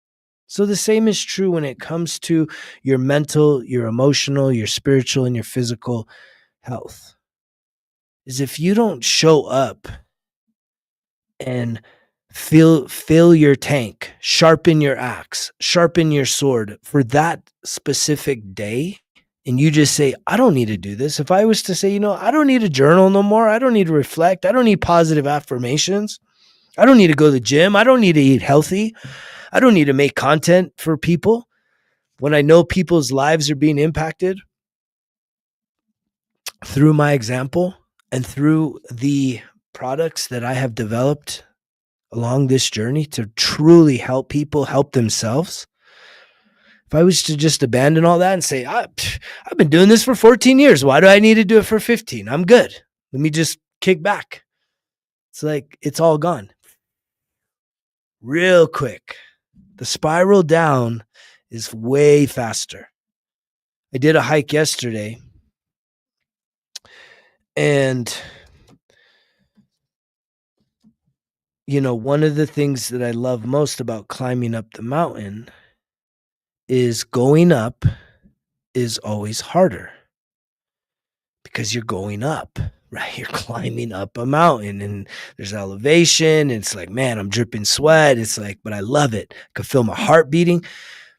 So the same is true when it comes to your mental, your emotional, your spiritual, and your physical health. Is if you don't show up and fill your tank, sharpen your axe, sharpen your sword for that specific day, and you just say, I don't need to do this. If I was to say, I don't need a journal no more. I don't need to reflect. I don't need positive affirmations. I don't need to go to the gym. I don't need to eat healthy. I don't need to make content for people. When I know people's lives are being impacted through my example and through the products that I have developed along this journey to truly help people help themselves. If I was to just abandon all that and say, I've been doing this for 14 years. Why do I need to do it for 15? I'm good. Let me just kick back. It's like, it's all gone. Real quick. The spiral down is way faster. I did a hike yesterday, and one of the things that I love most about climbing up the mountain is going up is always harder because you're going up, right? You're climbing up a mountain and there's elevation. And it's like, man, I'm dripping sweat. It's like, but I love it. I could feel my heart beating.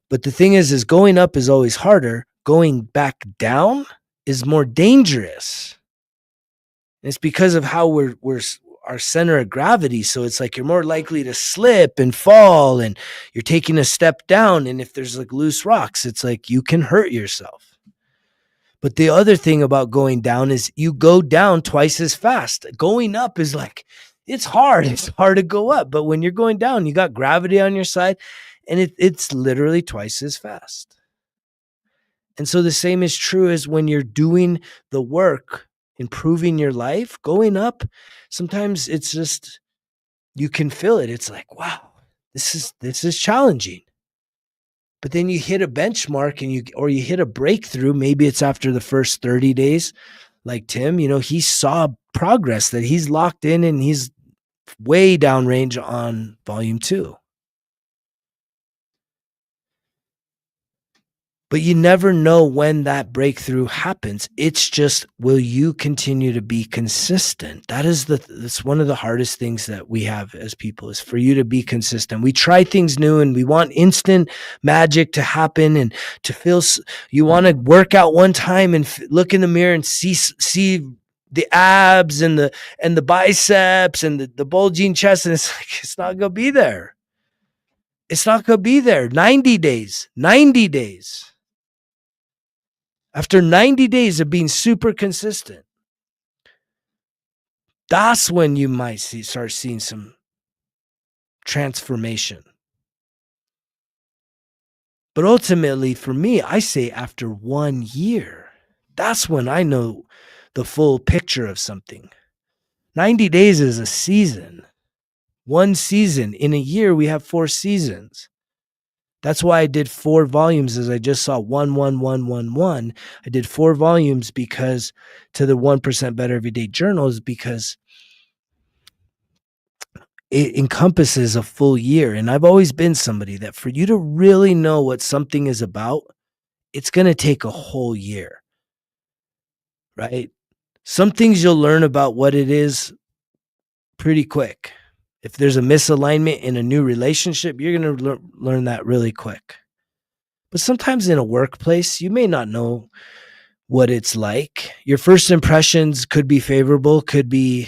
But the thing is going up is always harder. Going back down is more dangerous. And it's because of how we're our center of gravity. So it's like you're more likely to slip and fall, and you're taking a step down. And if there's like loose rocks, it's like you can hurt yourself. But the other thing about going down is you go down twice as fast. Going up is like, It's hard. It's hard to go up. But when you're going down, you got gravity on your side, and it's literally twice as fast. And so the same is true as when you're doing the work, improving your life, going up. Sometimes it's just you can feel it. It's like, wow, this is challenging. But then you hit a benchmark and you hit a breakthrough. Maybe it's after the first 30 days, like Tim, he saw progress that he's locked in and he's way downrange on volume 2. But you never know when that breakthrough happens. It's just, will you continue to be consistent? That's one of the hardest things that we have as people, is for you to be consistent. We try things new and we want instant magic to happen and to feel. You want to work out one time and look in the mirror and see the abs and the biceps and the bulging chest, and it's like, it's not gonna be there. It's not gonna be there. 90 days. After 90 days of being super consistent, that's when you might start seeing some transformation. But ultimately, for me, I say after 1 year, that's when I know the full picture of something. 90 days is a season. One season. In a year, we have 4 seasons. That's why I did 4 volumes, as I just saw 1, 1, 1, 1, 1. I did 4 volumes because to the 1% Better Everyday Journals, because it encompasses a full year. And I've always been somebody that for you to really know what something is about, it's going to take a whole year, right? Some things you'll learn about what it is pretty quick. If there's a misalignment in a new relationship, you're going to learn that really quick. But sometimes in a workplace, you may not know what it's like. Your first impressions could be favorable, could be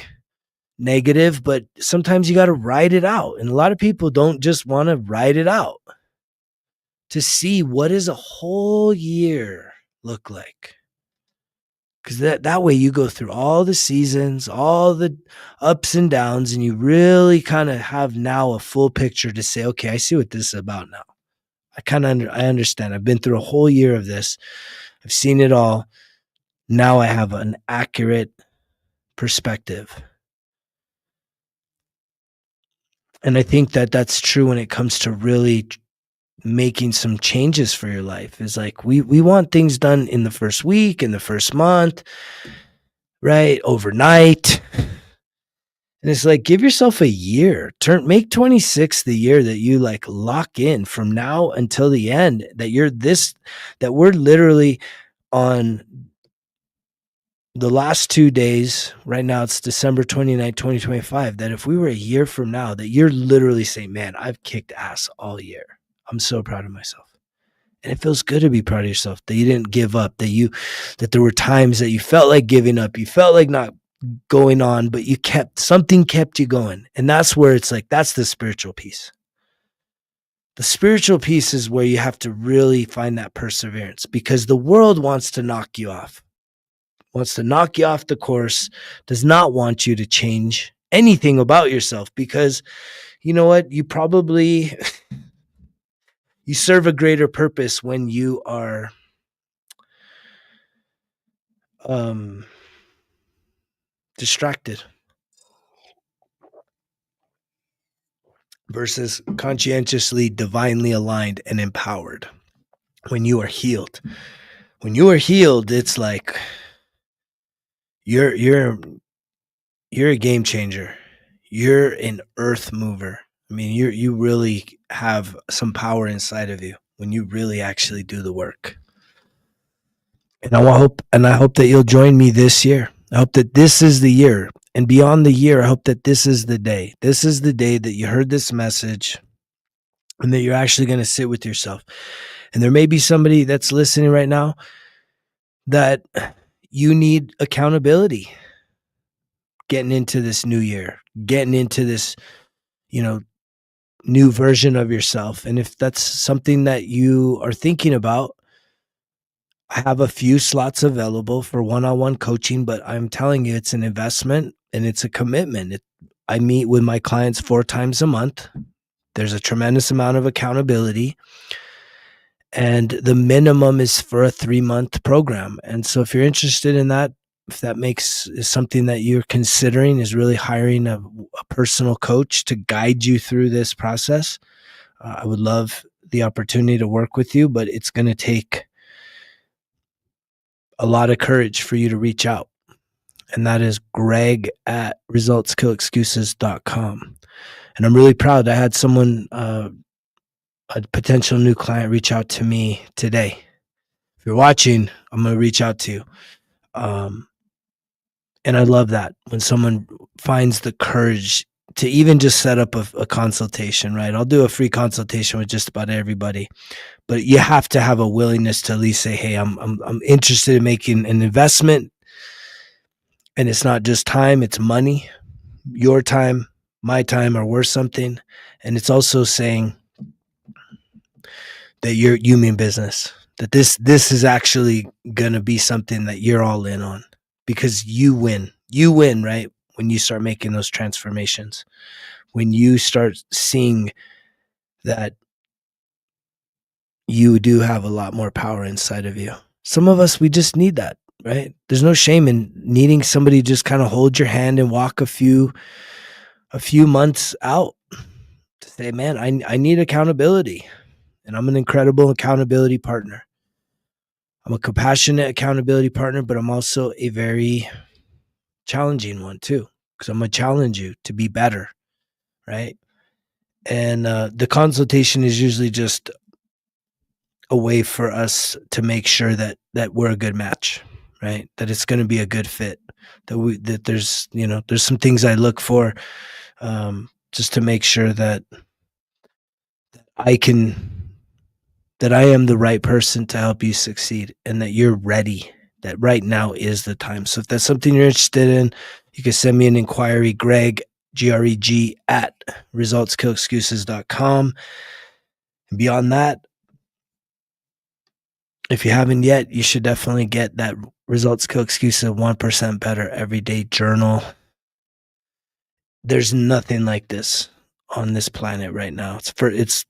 negative, but sometimes you got to ride it out. And a lot of people don't just want to ride it out to see what does a whole year look like. Because that way you go through all the seasons, all the ups and downs, and you really kind of have now a full picture to say, okay, I see what this is about now. I understand. I've been through a whole year of this. I've seen it all. Now I have an accurate perspective. And I think that that's true when it comes to really making some changes for your life. Is like we want things done in the first week, in the first month, right? Overnight. And it's like, give yourself a year. Make 26 the year that you like lock in from now until the end, that we're literally on the last 2 days. Right now it's December 29th, 2025, that if we were a year from now, that you're literally saying, man, I've kicked ass all year. I'm so proud of myself. And it feels good to be proud of yourself, that you didn't give up, that there were times that you felt like giving up, you felt like not going on, but something kept you going. And that's where it's like, that's the spiritual piece. The spiritual piece is where you have to really find that perseverance, because the world wants to knock you off the course, does not want you to change anything about yourself, because you know what? You probably you serve a greater purpose when you are distracted versus conscientiously, divinely aligned and empowered. When you are healed, it's like you're a game changer. You're an earth mover. I mean, you really have some power inside of you when you really actually do the work. And I hope that you'll join me this year. I hope that this is the year, and beyond the year, I hope that this is the day. This is the day that you heard this message and that you're actually going to sit with yourself. And there may be somebody that's listening right now that you need accountability getting into this new year, getting into this, new version of yourself. And if that's something that you are thinking about, I have a few slots available for one-on-one coaching, but I'm telling you, it's an investment and it's a commitment. I meet with my clients 4 times a month. There's a tremendous amount of accountability, and the minimum is for a 3-month program. And so if you're interested in that, if that is something that you're considering, is really hiring a personal coach to guide you through this process, I would love the opportunity to work with you, but it's going to take a lot of courage for you to reach out. And that is greg@resultskillexcuses.com. And I'm really proud. I had someone, a potential new client, reach out to me today. If you're watching, I'm going to reach out to you. And I love that when someone finds the courage to even just set up a consultation, right? I'll do a free consultation with just about everybody, but you have to have a willingness to at least say, hey, I'm interested in making an investment. And it's not just time, it's money. Your time, my time are worth something. And it's also saying that you mean business, that this is actually going to be something that you're all in on, because you win, right? When you start making those transformations, when you start seeing that you do have a lot more power inside of you. Some of us, we just need that, right? There's no shame in needing somebody to just kind of hold your hand and walk a few months out to say, man, I need accountability, and I'm an incredible accountability partner. I'm a compassionate accountability partner, but I'm also a very challenging one too, because I'm going to challenge you to be better, right? And the consultation is usually just a way for us to make sure that we're a good match, right? That it's going to be a good fit. That there's some things I look for, just to make sure that I am the right person to help you succeed, and that you're ready. That right now is the time. So if that's something you're interested in, you can send me an inquiry, Greg, GREG @resultskillexcuses.com. And beyond that, if you haven't yet, you should definitely get that Results Kill Excuses 1% Better Everyday Journal. There's nothing like this on this planet right now. It's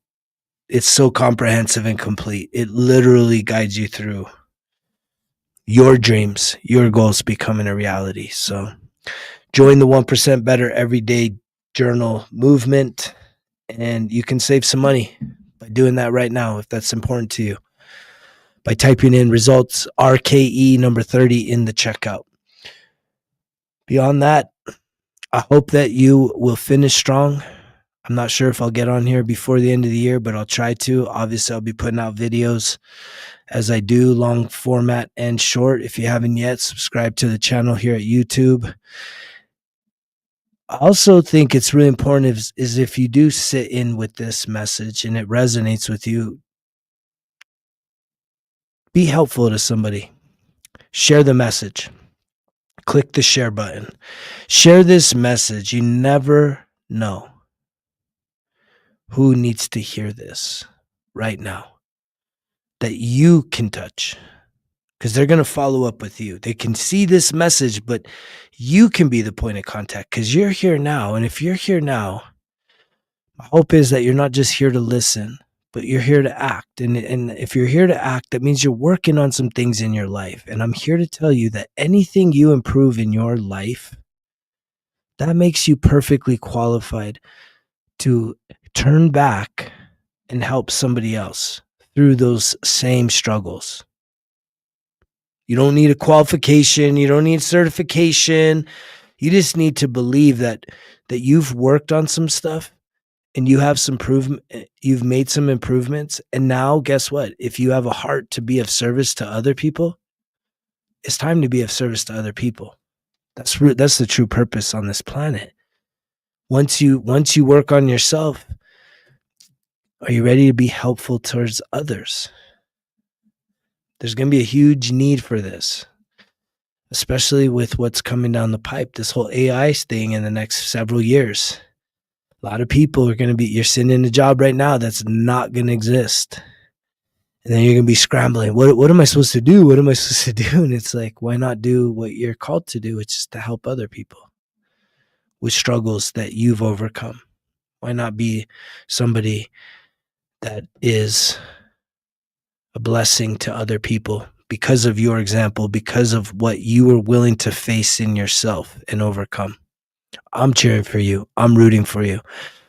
so comprehensive and complete. It literally guides you through your dreams, your goals becoming a reality. So join the 1% Better Everyday Journal movement, and you can save some money by doing that right now if that's important to you, by typing in results RKE number 30 in the checkout. Beyond that, I hope that you will finish strong. I'm not sure if I'll get on here before the end of the year, but I'll try to. Obviously, I'll be putting out videos as I do, long format and short. If you haven't yet, subscribe to the channel here at YouTube. I also think it's really important is if you do sit in with this message and it resonates with you, be helpful to somebody. Share the message. Click the share button. Share this message. You never know who needs to hear this right now that you can touch, because they're going to follow up with you. They can see this message, but you can be the point of contact because you're here now. And if you're here now, my hope is that you're not just here to listen, but you're here to act. And if you're here to act, that means you're working on some things in your life. And I'm here to tell you that anything you improve in your life, that makes you perfectly qualified to turn back and help somebody else through those same struggles. You don't need a qualification. You don't need certification. You just need to believe that you've worked on some stuff and you have you've made some improvements. And now guess what? If you have a heart to be of service to other people, it's time to be of service to other people. That's the true purpose on this planet. Once you work on yourself, are you ready to be helpful towards others? There's going to be a huge need for this, especially with what's coming down the pipe, this whole AI thing in the next several years. A lot of people are going to be, you're sitting in a job right now that's not going to exist. And then you're going to be scrambling. What am I supposed to do? What am I supposed to do? And it's like, why not do what you're called to do, which is to help other people? with struggles that you've overcome? Why not be somebody that is a blessing to other people because of your example, because of what you were willing to face in yourself and overcome? I'm cheering for you. I'm rooting for you.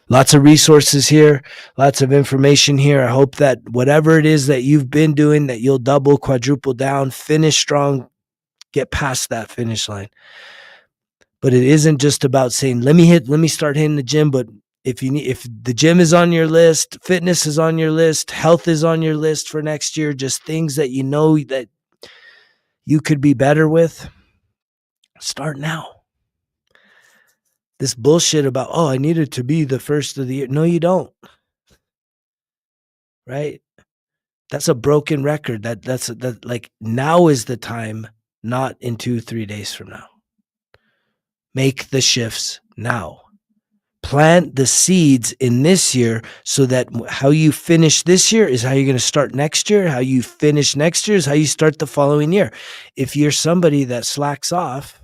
Lots of resources here, lots of information here. I hope that whatever it is that you've been doing, that you'll double, quadruple down, finish strong, get past that finish line. But it isn't just about saying, let me start hitting the gym. But if the gym is on your list, fitness is on your list, health is on your list for next year, just things that you know that you could be better with, start now. This bullshit about, oh, I needed to be the first of the year. No, you don't. Right? That's a broken record. That's like, now is the time, not in 2-3 days from now. Make the shifts now. Plant the seeds in this year so that how you finish this year is how you're going to start next year. How you finish next year is how you start the following year. If you're somebody that slacks off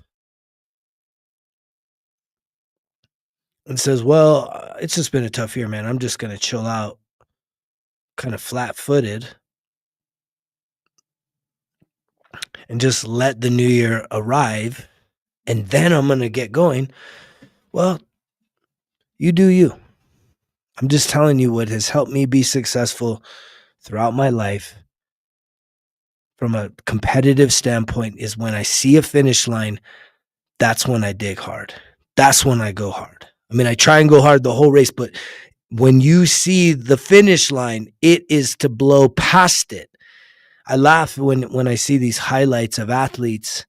and says, well, it's just been a tough year, man, I'm just going to chill out, kind of flat-footed, and just let the new year arrive, and then I'm going to get going, well, you do you. I'm just telling you what has helped me be successful throughout my life from a competitive standpoint is when I see a finish line, that's when I dig hard. That's when I go hard. I mean, I try and go hard the whole race, but when you see the finish line, it is to blow past it. I laugh when I see these highlights of athletes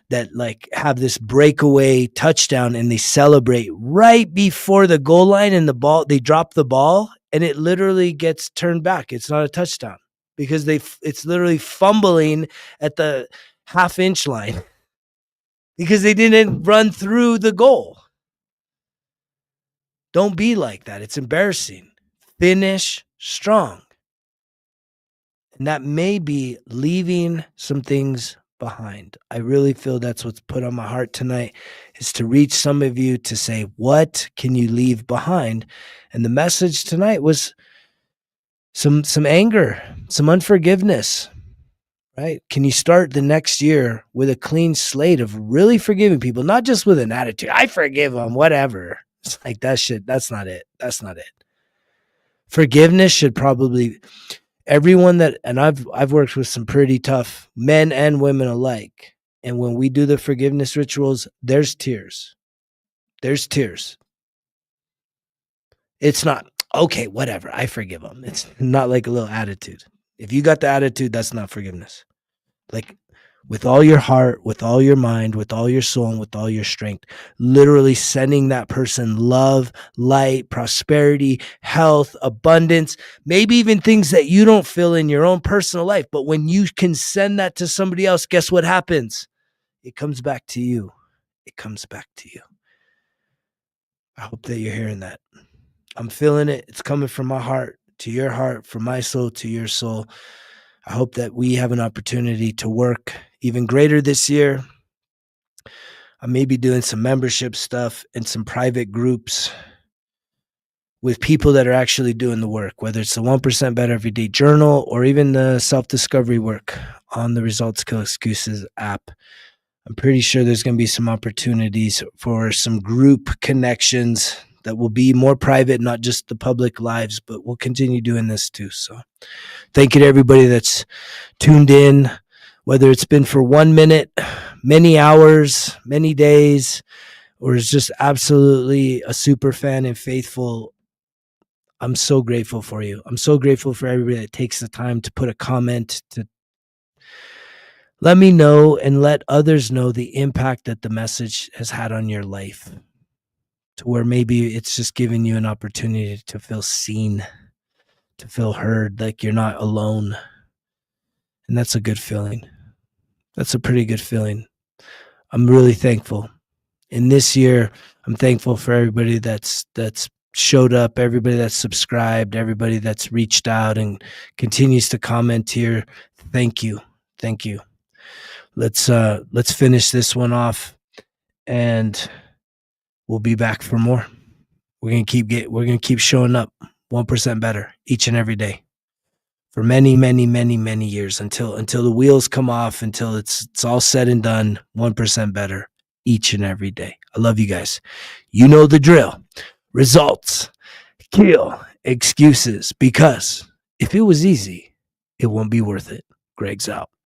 that like have this breakaway touchdown and they celebrate right before the goal line and they drop the ball and it literally gets turned back. It's not a touchdown because it's literally fumbling at the half-inch line because they didn't run through the goal. Don't be like that. It's embarrassing. Finish strong. And that may be leaving some things behind. I really feel that's what's put on my heart tonight, is to reach some of you to say, what can you leave behind? And the message tonight was some anger, some unforgiveness, right? Can you start the next year with a clean slate of really forgiving people, not just with an attitude, I forgive them, whatever. It's like that shit. That's not it. That's not it. Forgiveness should probably... Everyone and I've worked with some pretty tough men and women alike. And when we do the forgiveness rituals, there's tears. There's tears. It's not, okay, whatever, I forgive them. It's not like a little attitude. If you got the attitude, that's not forgiveness. Like, with all your heart, with all your mind, with all your soul, and with all your strength, literally sending that person love, light, prosperity, health, abundance, maybe even things that you don't feel in your own personal life. But when you can send that to somebody else, guess what happens? It comes back to you. It comes back to you. I hope that you're hearing that. I'm feeling it. It's coming from my heart to your heart, from my soul to your soul. I hope that we have an opportunity to work even greater this year. I may be doing some membership stuff and some private groups with people that are actually doing the work, whether it's the 1% Better Everyday Journal or even the self-discovery work on the Results Kill Excuses app. I'm pretty sure there's going to be some opportunities for some group connections that will be more private, not just the public lives, but we'll continue doing this too. So thank you to everybody that's tuned in, whether it's been for 1 minute, many hours, many days, or is just absolutely a super fan and faithful. I'm so grateful for you. I'm so grateful for everybody that takes the time to put a comment, to let me know and let others know the impact that the message has had on your life, to where maybe it's just giving you an opportunity to feel seen, to feel heard, like you're not alone. And that's a good feeling. That's a pretty good feeling. I'm really thankful. In this year, I'm thankful for everybody that's showed up, everybody that's subscribed, everybody that's reached out and continues to comment here. Thank you. Thank you. Let's finish this one off and we'll be back for more. We're gonna keep showing up 1% better each and every day for many, many, many, many years until the wheels come off, until it's all said and done. 1% better each and every day. I love you guys. You know the drill. Results kill excuses, because if it was easy, it won't be worth it. Greg's out.